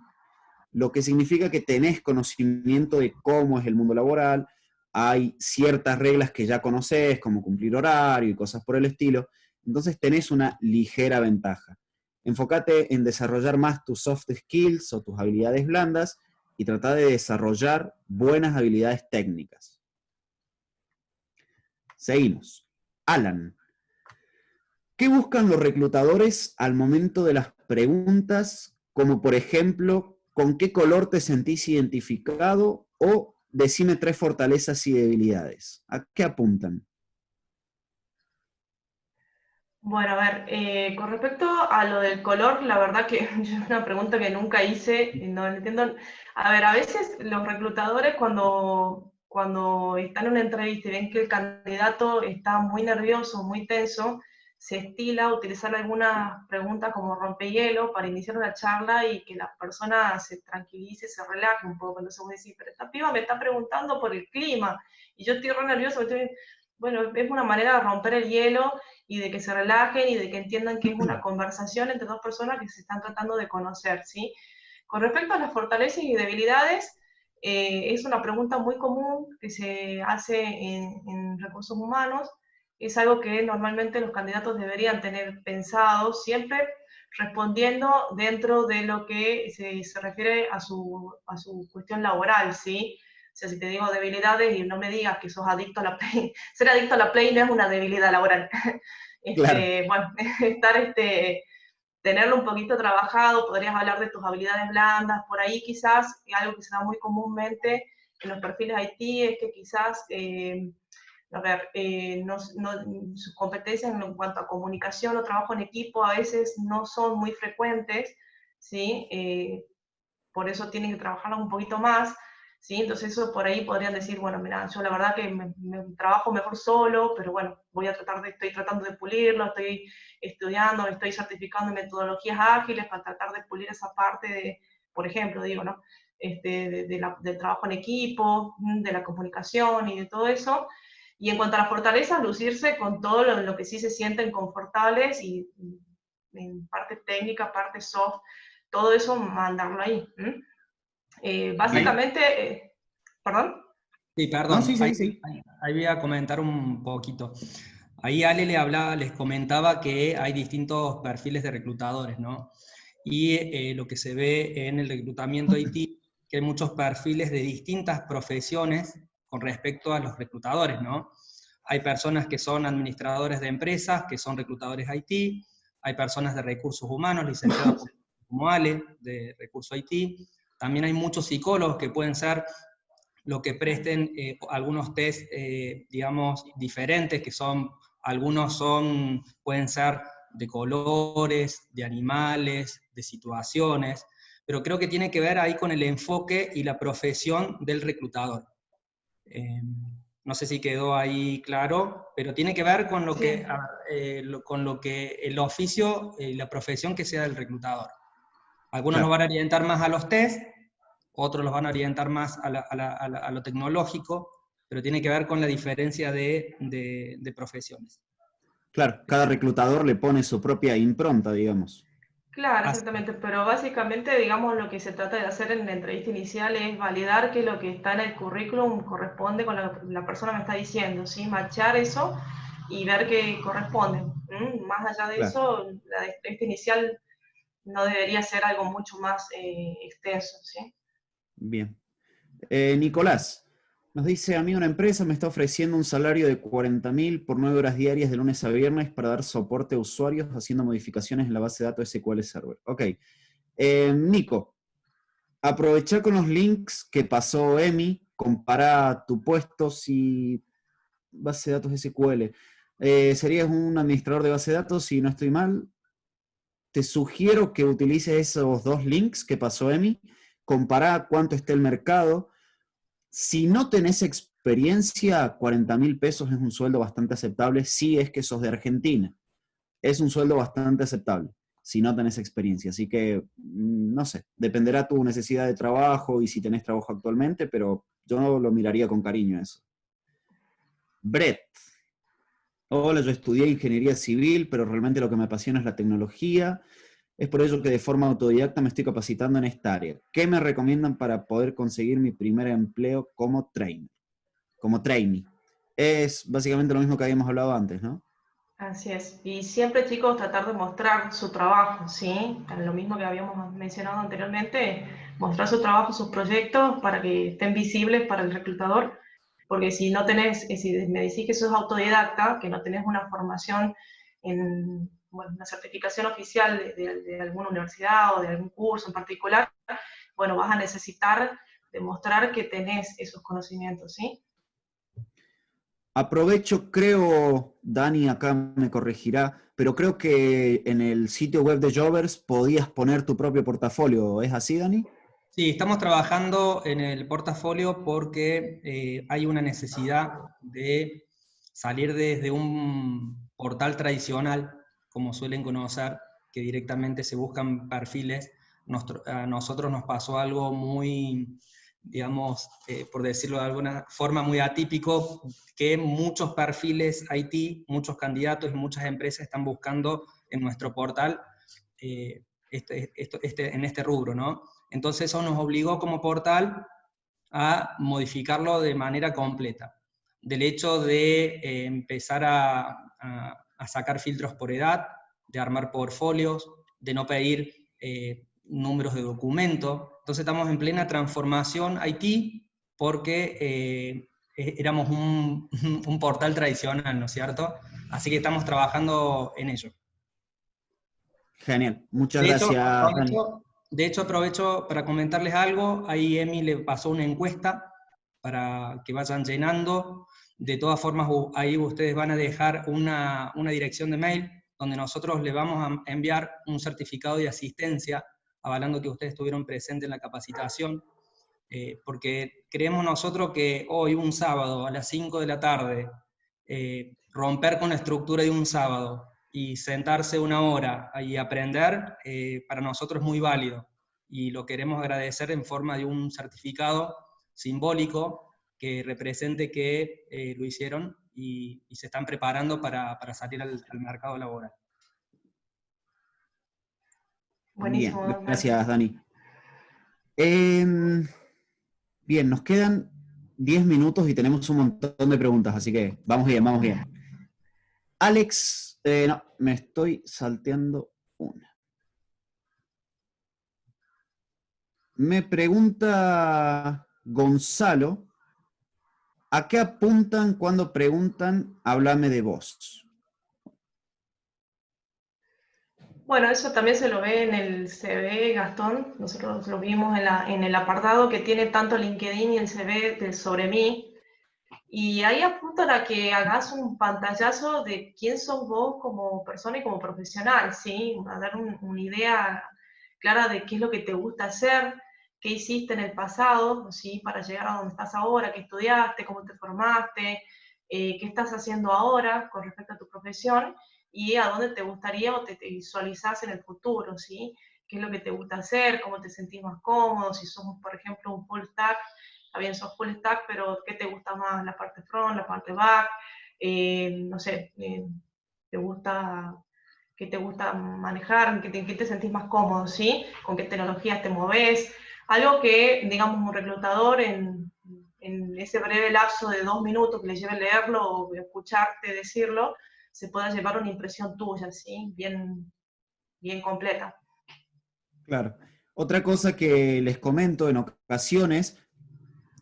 lo que significa que tenés conocimiento de cómo es el mundo laboral, hay ciertas reglas que ya conoces, como cumplir horario y cosas por el estilo, entonces tenés una ligera ventaja. Enfócate en desarrollar más tus soft skills o tus habilidades blandas y trata de desarrollar buenas habilidades técnicas. Seguimos. Alan, ¿qué buscan los reclutadores al momento de las preguntas? Como por ejemplo, ¿con qué color te sentís identificado? O decime 3 fortalezas y debilidades. ¿A qué apuntan? Bueno, a ver, con respecto a lo del color, la verdad que es una pregunta que nunca hice, no entiendo. A ver, a veces los reclutadores cuando están en una entrevista y ven que el candidato está muy nervioso, muy tenso, se estila a utilizar algunas preguntas como rompehielo para iniciar una charla y que la persona se tranquilice, se relaje un poco. Entonces vos decís, pero esta piba me está preguntando por el clima y yo estoy re nervioso. Bueno, es una manera de romper el hielo y de que se relajen y de que entiendan que es una conversación entre 2 personas que se están tratando de conocer, ¿sí? Con respecto a las fortalezas y debilidades, es una pregunta muy común que se hace en recursos humanos, es algo que normalmente los candidatos deberían tener pensado, siempre respondiendo dentro de lo que se refiere a su cuestión laboral, ¿sí? O sea, si te digo debilidades y no me digas que sos adicto a la Play, ser adicto a la Play no es una debilidad laboral. Claro. Bueno, tenerlo un poquito trabajado, podrías hablar de tus habilidades blandas, por ahí quizás algo que se da muy comúnmente en los perfiles IT es que quizás, a ver, sus competencias en cuanto a comunicación o trabajo en equipo a veces no son muy frecuentes, ¿sí? Por eso tienen que trabajarlo un poquito más, ¿sí? Entonces eso por ahí podrían decir, bueno, mira, yo la verdad que me trabajo mejor solo, pero bueno, estoy tratando de pulirlo, estoy estudiando, estoy certificando en metodologías ágiles para tratar de pulir esa parte de, por ejemplo, digo, ¿no? Del trabajo en equipo, de la comunicación y de todo eso. Y en cuanto a las fortalezas, lucirse con todo lo que sí se sienten confortables y en parte técnica, parte soft, todo eso mandarlo ahí. Básicamente, ¿perdón? Sí, No, perdón, sí, sí, sí. ahí voy a comentar un poquito. Ahí Ale les comentaba que hay distintos perfiles de reclutadores, ¿no? Y lo que se ve en el reclutamiento IT, que hay muchos perfiles de distintas profesiones con respecto a los reclutadores, ¿no? Hay personas que son administradores de empresas, que son reclutadores IT, hay personas de recursos humanos, licenciados como Ale, de recursos IT, también hay muchos psicólogos que pueden ser lo que presten algunos test, digamos, diferentes, que pueden ser de colores, de animales, de situaciones, pero creo que tiene que ver ahí con el enfoque y la profesión del reclutador. No sé si quedó ahí claro, pero tiene que ver con lo Sí. que, con lo que el oficio y la profesión que sea del reclutador. Algunos Claro. nos van a orientar más a los test, otros los van a orientar más a lo tecnológico, pero tiene que ver con la diferencia de profesiones. Claro, cada reclutador le pone su propia impronta, digamos. Claro, Así. exactamente, pero básicamente, digamos, lo que se trata de hacer en la entrevista inicial es validar que lo que está en el currículum corresponde con lo que la persona me está diciendo, ¿sí? Machar eso y ver qué corresponde. Más allá de eso, la entrevista inicial no debería ser algo mucho más extenso, ¿sí? Bien. Nicolás nos dice, a mí una empresa me está ofreciendo un salario de 40.000 por 9 horas diarias de lunes a viernes para dar soporte a usuarios haciendo modificaciones en la base de datos SQL Server. Ok. Nico, aprovecha con los links que pasó Emi, compara tu puesto si base de datos SQL. Serías un administrador de base de datos, si no estoy mal. Te sugiero que utilices esos dos links que pasó Emi, compará cuánto está el mercado. Si no tenés experiencia, 40.000 pesos es un sueldo bastante aceptable si es que sos de Argentina. Es un sueldo bastante aceptable si no tenés experiencia. Así que, no sé, dependerá tu necesidad de trabajo y si tenés trabajo actualmente, pero yo lo miraría con cariño eso. Brett. Hola, yo estudié ingeniería civil, pero realmente lo que me apasiona es la tecnología. Es por ello que de forma autodidacta me estoy capacitando en esta área. ¿Qué me recomiendan para poder conseguir mi primer empleo como trainer? Como trainee. Es básicamente lo mismo que habíamos hablado antes, ¿no? Así es. Y siempre, chicos, tratar de mostrar su trabajo, ¿sí? Lo mismo que habíamos mencionado anteriormente, mostrar su trabajo, sus proyectos para que estén visibles para el reclutador, porque si no tenés, si me decís que sos autodidacta, que no tenés una formación en, bueno, una certificación oficial de alguna universidad o de algún curso en particular, bueno, vas a necesitar demostrar que tenés esos conocimientos, ¿sí? Aprovecho, creo, Dani acá me corregirá, pero creo que en el sitio web de Jovers podías poner tu propio portafolio. ¿Es así, Dani? Sí, estamos trabajando en el portafolio porque hay una necesidad de salir desde un portal tradicional, como suelen conocer, que directamente se buscan perfiles. A nosotros nos pasó algo muy, digamos, por decirlo de alguna forma, muy atípico, que muchos perfiles IT, muchos candidatos y muchas empresas están buscando en nuestro portal en este rubro, ¿no? Entonces eso nos obligó como portal a modificarlo de manera completa. Del hecho de empezar a sacar filtros por edad, de armar portfolios, de no pedir números de documento. Entonces estamos en plena transformación IT porque éramos un portal tradicional, ¿no es cierto? Así que estamos trabajando en ello. Genial. Muchas De hecho, gracias, Dani. aprovecho para comentarles algo. Ahí Emi le pasó una encuesta para que vayan llenando. De todas formas, ahí ustedes van a dejar una dirección de mail donde nosotros le vamos a enviar un certificado de asistencia avalando que ustedes estuvieron presentes en la capacitación, porque creemos nosotros que hoy, un sábado, a las 5 de la tarde, romper con la estructura de un sábado y sentarse una hora y aprender, para nosotros es muy válido. Y lo queremos agradecer en forma de un certificado simbólico que represente que lo hicieron y se están preparando para salir al mercado laboral. Buenísimo, Bien, gracias, Dani. Bien, nos quedan 10 minutos y tenemos un montón de preguntas, así que vamos bien, vamos bien. Alex, no, me estoy salteando una. Me pregunta Gonzalo, ¿a qué apuntan cuando preguntan háblame de vos? Bueno, eso también se lo ve en el CV, Gastón. Nosotros lo vimos en el apartado que tiene tanto LinkedIn y el CV de sobre mí. Y ahí apuntan a que hagas un pantallazo de quién sos vos como persona y como profesional, ¿sí? A dar una idea clara de qué es lo que te gusta hacer, qué hiciste en el pasado, ¿sí? Para llegar a donde estás ahora, qué estudiaste, cómo te formaste, qué estás haciendo ahora con respecto a tu profesión y a dónde te gustaría o te visualizás en el futuro, ¿sí? ¿Qué es lo que te gusta hacer? ¿Cómo te sentís más cómodo? Si sos, por ejemplo, un full stack, está bien, sos full stack, pero ¿qué te gusta más? ¿La parte front, la parte back? No sé, ¿te gusta, qué te gusta manejar? ¿Qué te sentís más cómodo, sí? ¿Con qué tecnologías te moves? Algo que, digamos, un reclutador en en ese breve lapso de 2 minutos que le lleve leerlo o escucharte decirlo, se pueda llevar una impresión tuya, ¿sí? Bien, bien completa. Claro. Otra cosa que les comento en ocasiones,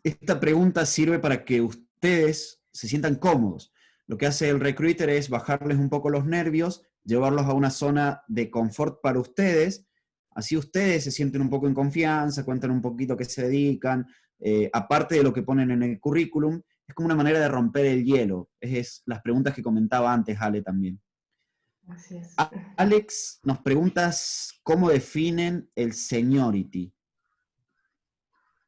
esta pregunta sirve para que ustedes se sientan cómodos. Lo que hace el recruiter es bajarles un poco los nervios, llevarlos a una zona de confort para ustedes, así ustedes se sienten un poco en confianza, cuentan un poquito a qué se dedican, aparte de lo que ponen en el currículum, es como una manera de romper el hielo. Es las preguntas que comentaba antes Ale también. Así es. Alex, nos preguntas cómo definen el seniority.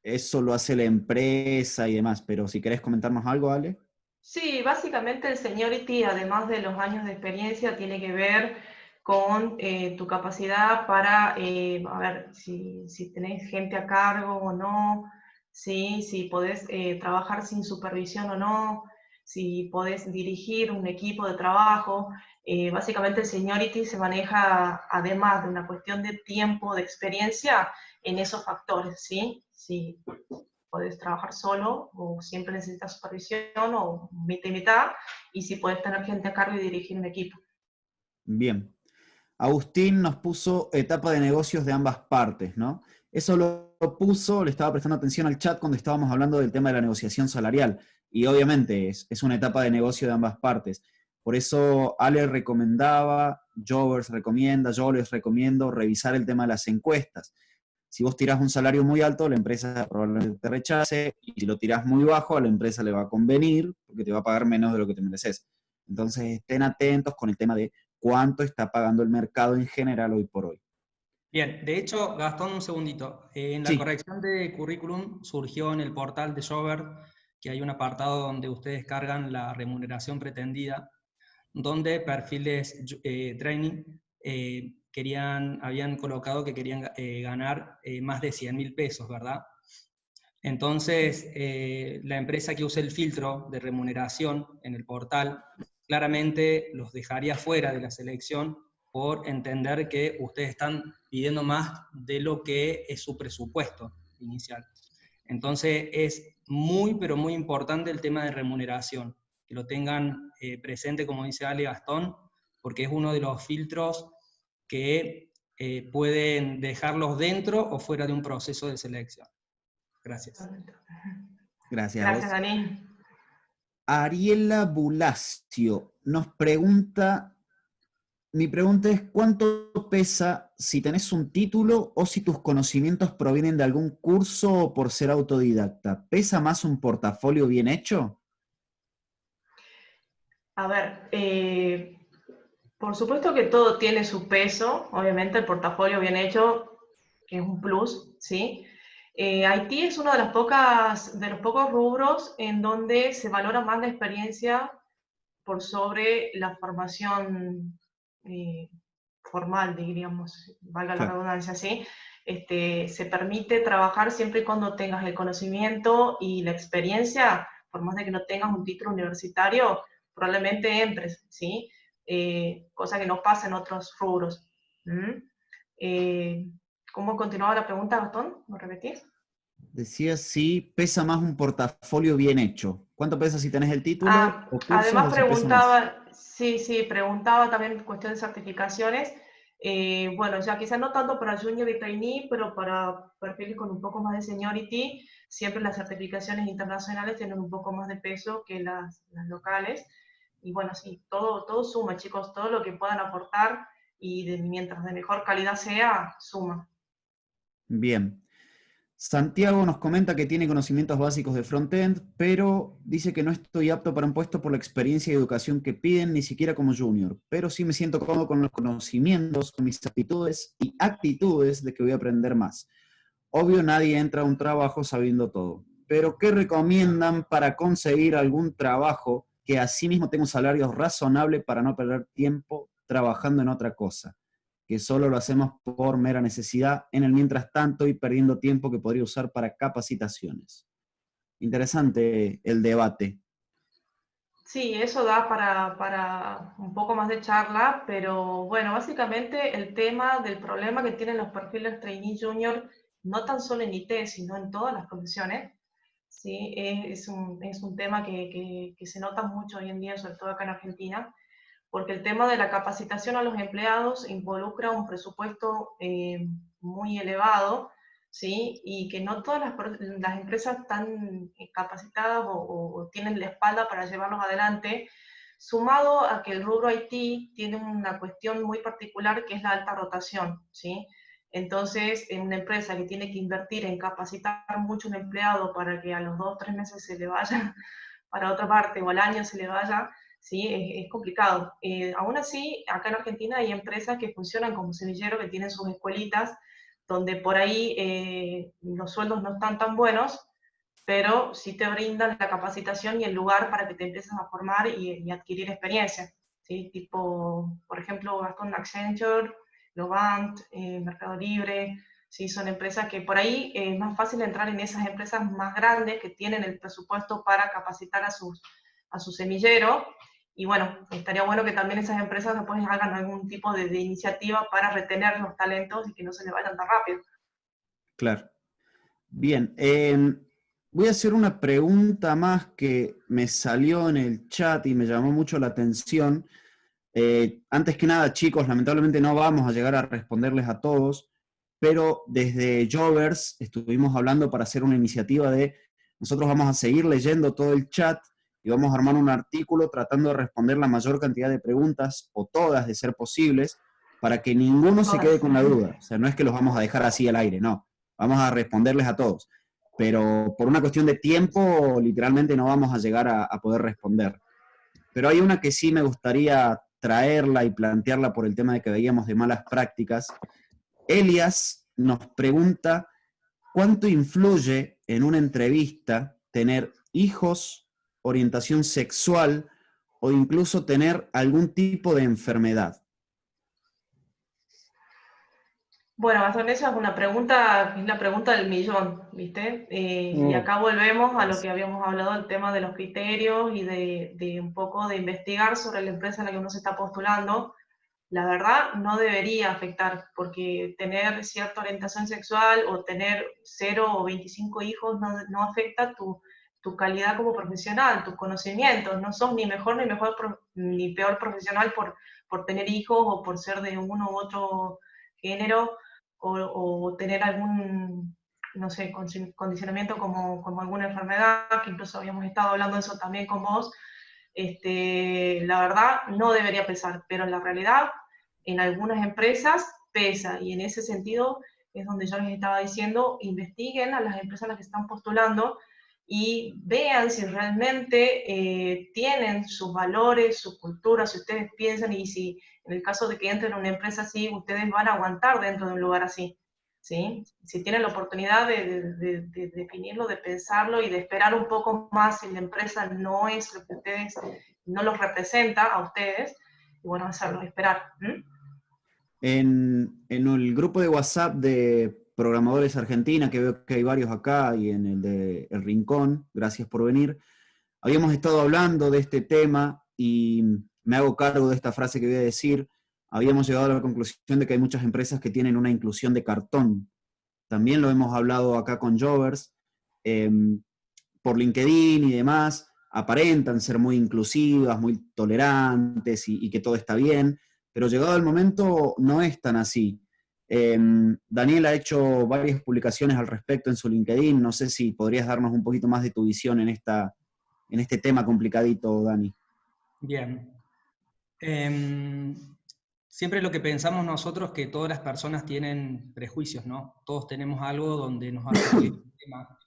Eso lo hace la empresa y demás, pero si querés comentarnos algo, Ale. Sí, básicamente el seniority, además de los años de experiencia, tiene que ver con tu capacidad para, a ver, si tenés gente a cargo o no, ¿sí? Si podés trabajar sin supervisión o no, si podés dirigir un equipo de trabajo. Básicamente el seniority se maneja, además de una cuestión de tiempo, de experiencia, en esos factores, ¿sí? Si podés trabajar solo o siempre necesitas supervisión o mitad y mitad, y si podés tener gente a cargo y dirigir un equipo. Bien. Agustín nos puso etapa de negocios de ambas partes, ¿no? Eso lo puso, le estaba prestando atención al chat cuando estábamos hablando del tema de la negociación salarial. Y obviamente es una etapa de negocio de ambas partes. Por eso Ale recomendaba, Jovers recomienda, yo les recomiendo revisar el tema de las encuestas. Si vos tirás un salario muy alto, la empresa probablemente te rechace, y si lo tirás muy bajo, a la empresa le va a convenir, porque te va a pagar menos de lo que te mereces. Entonces estén atentos con el tema de cuánto está pagando el mercado en general hoy por hoy. Bien, de hecho, Gastón, un segundito. En la Sí, corrección de currículum surgió en el portal de Jover que hay un apartado donde ustedes cargan la remuneración pretendida, donde perfiles training habían colocado que querían ganar más de 100.000 pesos, ¿verdad? Entonces, la empresa que use el filtro de remuneración en el portal claramente los dejaría fuera de la selección por entender que ustedes están pidiendo más de lo que es su presupuesto inicial. Entonces, es muy, pero muy importante el tema de remuneración, que lo tengan presente, como dice Ale Gastón, porque es uno de los filtros que pueden dejarlos dentro o fuera de un proceso de selección. Gracias. gracias a Gracias, vos. Dani. Ariela Bulacio nos pregunta, mi pregunta es, ¿cuánto pesa si tenés un título o si tus conocimientos provienen de algún curso o por ser autodidacta? ¿Pesa más un portafolio bien hecho? A ver, por supuesto que todo tiene su peso, obviamente el portafolio bien hecho es un plus, ¿sí? Haití es uno de los pocos rubros en donde se valora más la experiencia por sobre la formación formal, diríamos, valga la Claro. redundancia, ¿sí? Se permite trabajar siempre y cuando tengas el conocimiento y la experiencia, por más de que no tengas un título universitario, probablemente entres, ¿sí? Cosa que no pasa en otros rubros. ¿Mm? ¿Cómo continuaba la pregunta, Gastón? ¿Lo repetís? Decía si pesa más un portafolio bien hecho. ¿Cuánto pesa si tenés el título o cursos Además o si pesa más? preguntaba, sí, preguntaba también cuestión de certificaciones. Bueno, ya quizás no tanto para junior y trainee, pero para perfiles con un poco más de seniority, siempre las certificaciones internacionales tienen un poco más de peso que las locales. Y bueno, sí, todo suma, chicos, todo lo que puedan aportar y mientras de mejor calidad sea, suma. Bien. Santiago nos comenta que tiene conocimientos básicos de frontend, pero dice que no estoy apto para un puesto por la experiencia y educación que piden, ni siquiera como junior, pero sí me siento cómodo con los conocimientos, con mis aptitudes y actitudes de que voy a aprender más. Obvio, nadie entra a un trabajo sabiendo todo, pero ¿qué recomiendan para conseguir algún trabajo que asimismo tenga un salario razonable para no perder tiempo trabajando en otra cosa? Que solo lo hacemos por mera necesidad en el mientras tanto y perdiendo tiempo que podría usar para capacitaciones. Interesante el debate. Sí, eso da para un poco más de charla, pero bueno, básicamente el tema del problema que tienen los perfiles trainee junior, no tan solo en IT, sino en todas las profesiones, ¿sí? Es un tema que se nota mucho hoy en día, sobre todo acá en Argentina, porque el tema de la capacitación a los empleados involucra un presupuesto muy elevado, ¿sí? Y que no todas las empresas están capacitadas o tienen la espalda para llevarlos adelante, sumado a que el rubro IT tiene una cuestión muy particular que es la alta rotación, ¿sí? Entonces, en una empresa que tiene que invertir en capacitar mucho a un empleado para que a los 2 o 3 meses se le vaya para otra parte o al año se le vaya, ¿sí? Es complicado. Aún así, acá en Argentina hay empresas que funcionan como semillero, que tienen sus escuelitas, donde por ahí los sueldos no están tan buenos, pero sí te brindan la capacitación y el lugar para que te empieces a formar y adquirir experiencia, ¿sí? Tipo, por ejemplo, Gastón Accenture, Globant, Mercado Libre, ¿sí? Son empresas que por ahí es más fácil entrar en esas empresas más grandes que tienen el presupuesto para capacitar a su semillero. Y bueno, estaría bueno que también esas empresas después hagan algún tipo de iniciativa para retener los talentos y que no se les vayan tan rápido. Claro. Bien, voy a hacer una pregunta más que me salió en el chat y me llamó mucho la atención. Antes que nada, chicos, lamentablemente no vamos a llegar a responderles a todos, pero desde Jovers estuvimos hablando para hacer una iniciativa de, nosotros vamos a seguir leyendo todo el chat y vamos a armar un artículo tratando de responder la mayor cantidad de preguntas, o todas de ser posibles, para que ninguno se quede con la duda. O sea, no es que los vamos a dejar así al aire, no. Vamos a responderles a todos. Pero por una cuestión de tiempo, literalmente no vamos a llegar a poder responder. Pero hay una que sí me gustaría traerla y plantearla por el tema de que veíamos de malas prácticas. Elias nos pregunta, ¿cuánto influye en una entrevista tener hijos, orientación sexual o incluso tener algún tipo de enfermedad? Bueno, Gastón, esa es una pregunta, es la pregunta del millón, ¿viste? Y acá volvemos a lo que habíamos hablado, el tema de los criterios y de un poco de investigar sobre la empresa en la que uno se está postulando. La verdad, no debería afectar, porque tener cierta orientación sexual o tener 0 o 25 hijos no afecta tu calidad como profesional, tus conocimientos. No sos ni mejor ni peor profesional por tener hijos o por ser de uno u otro género o tener algún, no sé, condicionamiento como alguna enfermedad, que incluso habíamos estado hablando de eso también con vos. La verdad no debería pesar, pero en la realidad en algunas empresas pesa, y en ese sentido es donde yo les estaba diciendo, investiguen a las empresas a las que están postulando y vean si realmente tienen sus valores, su cultura, si ustedes piensan y si en el caso de que entren en una empresa así, ustedes van a aguantar dentro de un lugar así. ¿Sí? Si tienen la oportunidad de definirlo, de pensarlo y de esperar un poco más si la empresa no es lo que ustedes, no los representa a ustedes, y bueno, hacerlos esperar. En el grupo de WhatsApp de programadores Argentina, que veo que hay varios acá, y en el de El Rincón, gracias por venir, habíamos estado hablando de este tema y me hago cargo de esta frase que voy a decir. Habíamos llegado a la conclusión de que hay muchas empresas que tienen una inclusión de cartón. También lo hemos hablado acá con Jovers. Por LinkedIn y demás, aparentan ser muy inclusivas, muy tolerantes y que todo está bien, pero llegado el momento no es tan así. Daniel ha hecho varias publicaciones al respecto en su LinkedIn. No sé si podrías darnos un poquito más de tu visión en este tema complicadito, Dani. Bien. Siempre lo que pensamos nosotros es que todas las personas tienen prejuicios, ¿no? Todos tenemos algo donde nos hace el tema.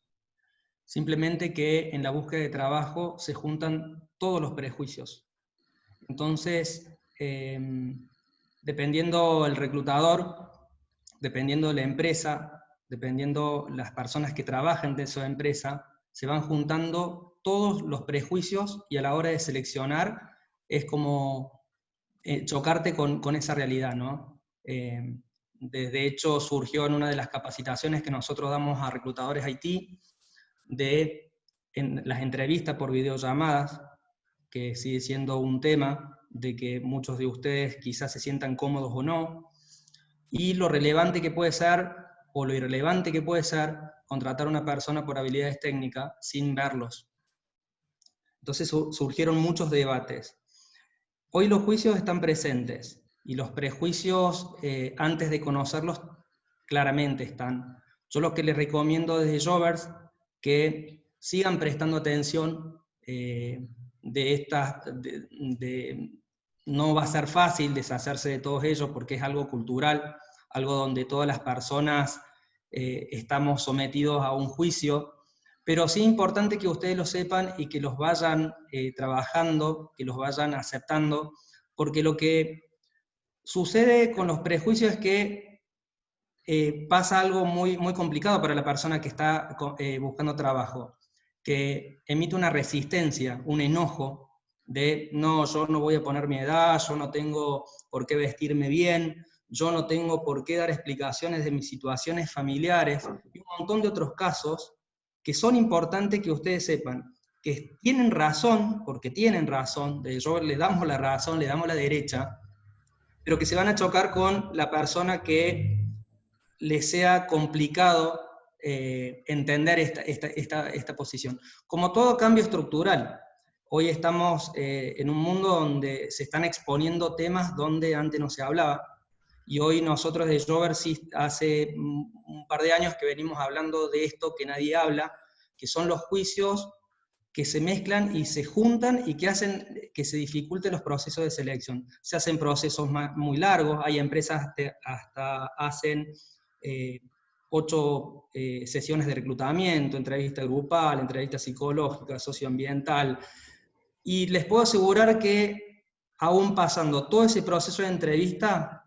Simplemente que en la búsqueda de trabajo se juntan todos los prejuicios. Entonces, dependiendo el reclutador, dependiendo la empresa, dependiendo las personas que trabajan de esa empresa, se van juntando todos los prejuicios y a la hora de seleccionar es como chocarte con esa realidad, ¿no? De hecho, surgió en una de las capacitaciones que nosotros damos a reclutadores IT, en las entrevistas por videollamadas, que sigue siendo un tema de que muchos de ustedes quizás se sientan cómodos o no, y lo relevante que puede ser o lo irrelevante que puede ser contratar a una persona por habilidades técnicas sin verlos. Entonces surgieron muchos debates. Hoy los juicios están presentes, y los prejuicios, antes de conocerlos, claramente están. Yo lo que les recomiendo desde Jovers, que sigan prestando atención, no va a ser fácil deshacerse de todos ellos, porque es algo cultural, algo donde todas las personas estamos sometidos a un juicio, pero sí es importante que ustedes lo sepan y que los vayan trabajando, que los vayan aceptando, porque lo que sucede con los prejuicios es que pasa algo muy, muy complicado para la persona que está buscando trabajo, que emite una resistencia, un enojo de, no, yo no voy a poner mi edad, yo no tengo por qué vestirme bien, yo no tengo por qué dar explicaciones de mis situaciones familiares, y un montón de otros casos que son importantes que ustedes sepan, que tienen razón, porque tienen razón, le damos la razón, le damos la derecha, pero que se van a chocar con la persona que les sea complicado entender esta posición. Como todo cambio estructural, hoy estamos en un mundo donde se están exponiendo temas donde antes no se hablaba, y hoy nosotros de Jovers hace un par de años que venimos hablando de esto que nadie habla, que son los juicios que se mezclan y se juntan y que hacen que se dificulten los procesos de selección. Se hacen procesos muy largos, hay empresas hasta hacen 8 sesiones de reclutamiento, entrevista grupal, entrevista psicológica, socioambiental, y les puedo asegurar que aún pasando todo ese proceso de entrevista,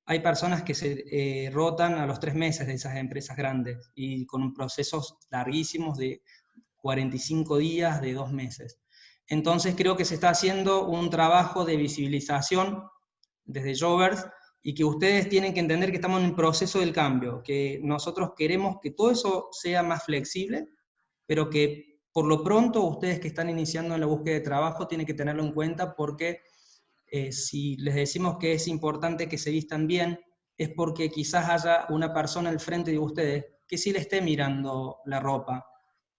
hay personas que se rotan a los 3 meses de esas empresas grandes, y con procesos larguísimos de 45 días, de 2 meses. Entonces creo que se está haciendo un trabajo de visibilización desde Jovers, y que ustedes tienen que entender que estamos en un proceso del cambio, que nosotros queremos que todo eso sea más flexible, pero que por lo pronto ustedes que están iniciando en la búsqueda de trabajo tienen que tenerlo en cuenta, porque si les decimos que es importante que se vistan bien, es porque quizás haya una persona al frente de ustedes que sí le esté mirando la ropa,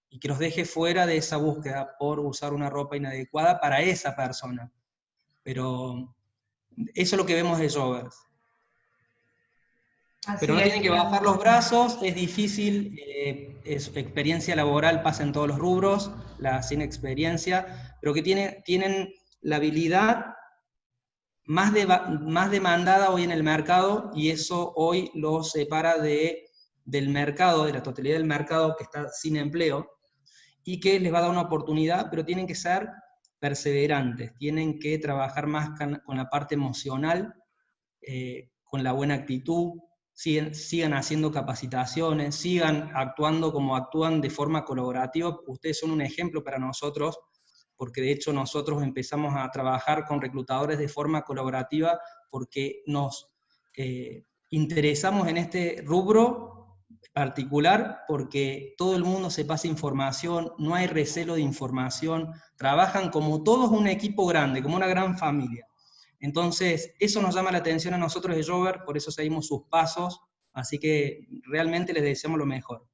y que los deje fuera de esa búsqueda por usar una ropa inadecuada para esa persona. Pero eso es lo que vemos de Jovers. Pero no tienen que bajar los brazos, es difícil, experiencia laboral pasa en todos los rubros, la sin experiencia, pero que tienen la habilidad más demandada hoy en el mercado, y eso hoy los separa del mercado, de la totalidad del mercado que está sin empleo, y que les va a dar una oportunidad, pero tienen que ser perseverantes, tienen que trabajar más con la parte emocional, con la buena actitud, sigan haciendo capacitaciones, sigan actuando como actúan de forma colaborativa. Ustedes son un ejemplo para nosotros, porque de hecho nosotros empezamos a trabajar con reclutadores de forma colaborativa, porque nos interesamos en este rubro particular, porque todo el mundo se pasa información, no hay recelo de información, trabajan como todos un equipo grande, como una gran familia. Entonces, eso nos llama la atención a nosotros de Jovers, por eso seguimos sus pasos, así que realmente les deseamos lo mejor.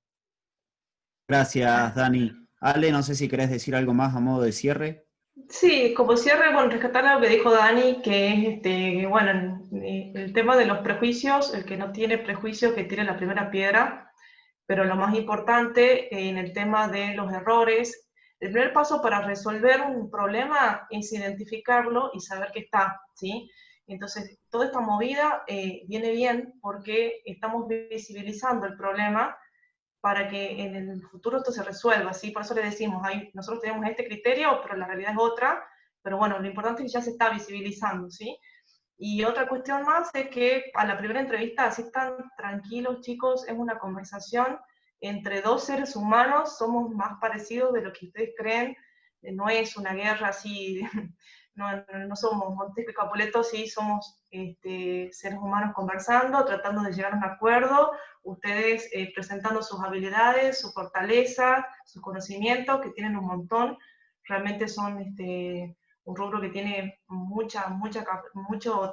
Gracias, Dani. Ale, no sé si querés decir algo más a modo de cierre. Sí, como cierre, bueno, rescatar lo que dijo Dani, que es, bueno, el tema de los prejuicios, el que no tiene prejuicios que tire la primera piedra, pero lo más importante en el tema de los errores, el primer paso para resolver un problema es identificarlo y saber que está, ¿sí? Entonces, toda esta movida viene bien porque estamos visibilizando el problema para que en el futuro esto se resuelva, ¿sí? Por eso le decimos, nosotros tenemos este criterio, pero la realidad es otra, pero bueno, lo importante es que ya se está visibilizando, ¿sí? Y otra cuestión más es que a la primera entrevista, así están tranquilos, chicos, es una conversación entre 2 seres humanos, somos más parecidos de lo que ustedes creen, no es una guerra así, no somos Montesco y Capuleto, sí somos seres humanos conversando, tratando de llegar a un acuerdo, ustedes presentando sus habilidades, su fortaleza, sus conocimientos, que tienen un montón, realmente son un rubro que tiene mucho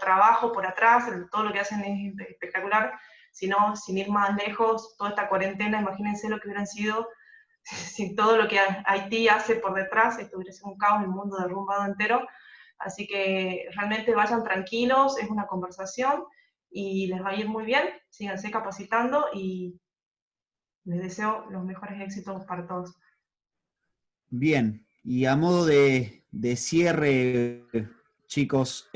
trabajo por atrás, todo lo que hacen es espectacular. sino sin ir más lejos, toda esta cuarentena, imagínense lo que hubieran sido sin todo lo que Haití hace por detrás, esto hubiera sido un caos, el mundo derrumbado entero. Así que realmente vayan tranquilos, es una conversación y les va a ir muy bien, síganse capacitando y les deseo los mejores éxitos para todos. Bien, y a modo de cierre, chicos,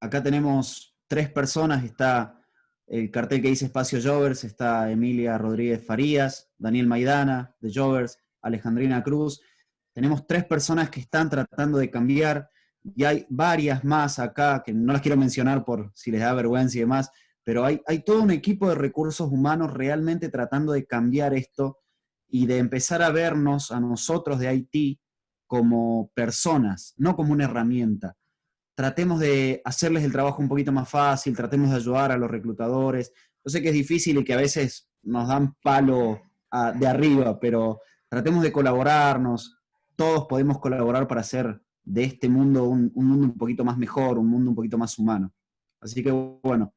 acá tenemos 3 personas, está el cartel que dice Espacio Jovers, está Emilia Rodríguez Farías, Daniel Maidana de Jovers, Alejandrina Cruz. Tenemos 3 personas que están tratando de cambiar, y hay varias más acá, que no las quiero mencionar por si les da vergüenza y demás, pero hay todo un equipo de recursos humanos realmente tratando de cambiar esto y de empezar a vernos a nosotros de Haití como personas, no como una herramienta. Tratemos de hacerles el trabajo un poquito más fácil, tratemos de ayudar a los reclutadores. Yo sé que es difícil y que a veces nos dan palo de arriba, pero tratemos de colaborarnos. Todos podemos colaborar para hacer de este mundo un mundo un poquito más mejor, un mundo un poquito más humano. Así que bueno,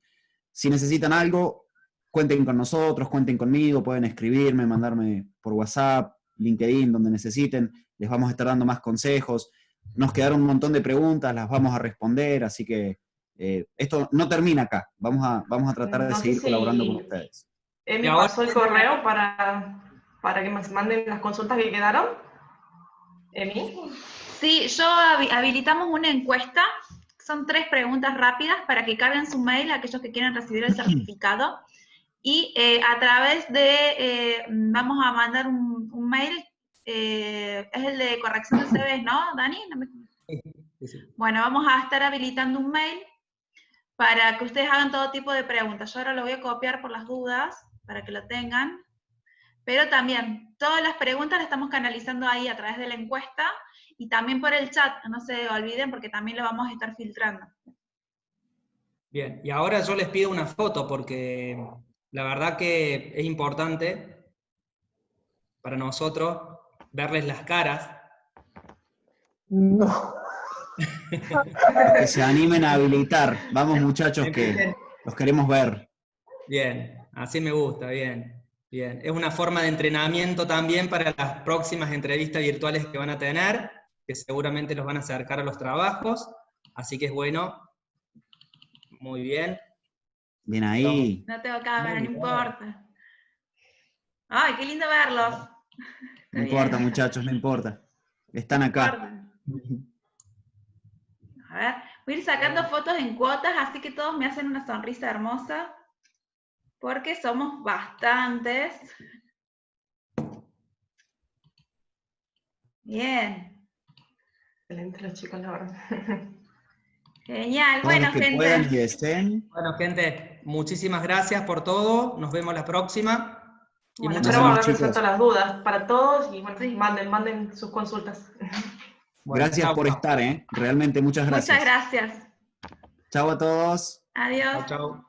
si necesitan algo, cuenten con nosotros, cuenten conmigo, pueden escribirme, mandarme por WhatsApp, LinkedIn, donde necesiten. Les vamos a estar dando más consejos. Nos quedaron un montón de preguntas, las vamos a responder, así que esto no termina acá. Vamos a tratar de seguir colaborando con ustedes. Emi pasó el correo para que me manden las consultas que quedaron. Emi. Sí, yo habilitamos una encuesta. Son 3 preguntas rápidas para que carguen su mail a aquellos que quieran recibir el certificado. Y a través de, vamos a mandar un mail, es el de corrección de CVs, ¿no, Dani? Sí. Bueno, vamos a estar habilitando un mail para que ustedes hagan todo tipo de preguntas. Yo ahora lo voy a copiar por las dudas, para que lo tengan. Pero también, todas las preguntas las estamos canalizando ahí a través de la encuesta, y también por el chat, no se olviden, porque también lo vamos a estar filtrando. Bien, y ahora yo les pido una foto, porque la verdad que es importante para nosotros verles las caras. No. Que se animen a habilitar. Vamos, muchachos, que los queremos ver. Bien, así me gusta, bien. Bien, es una forma de entrenamiento también para las próximas entrevistas virtuales que van a tener, que seguramente los van a acercar a los trabajos, así que es bueno. Muy bien. Bien ahí. No tengo cámara, no importa. Ay, qué lindo verlos. No importa, muchachos, no importa. Están acá. A ver, voy a ir sacando fotos en cuotas, así que todos me hacen una sonrisa hermosa, porque somos bastantes. Bien. Excelente los chicos, la verdad. Genial. Todos Bueno, los que gente. puedan y deseen. Bueno, gente, muchísimas gracias por todo. Nos vemos la próxima. Y Bueno, muchas espero haber gracias, resuelto las dudas para todos y bueno, Sí. manden sus consultas. Bueno, Gracias chau, por chau. estar, realmente muchas gracias. Muchas gracias. Chau a todos. Adiós. Chau, chau.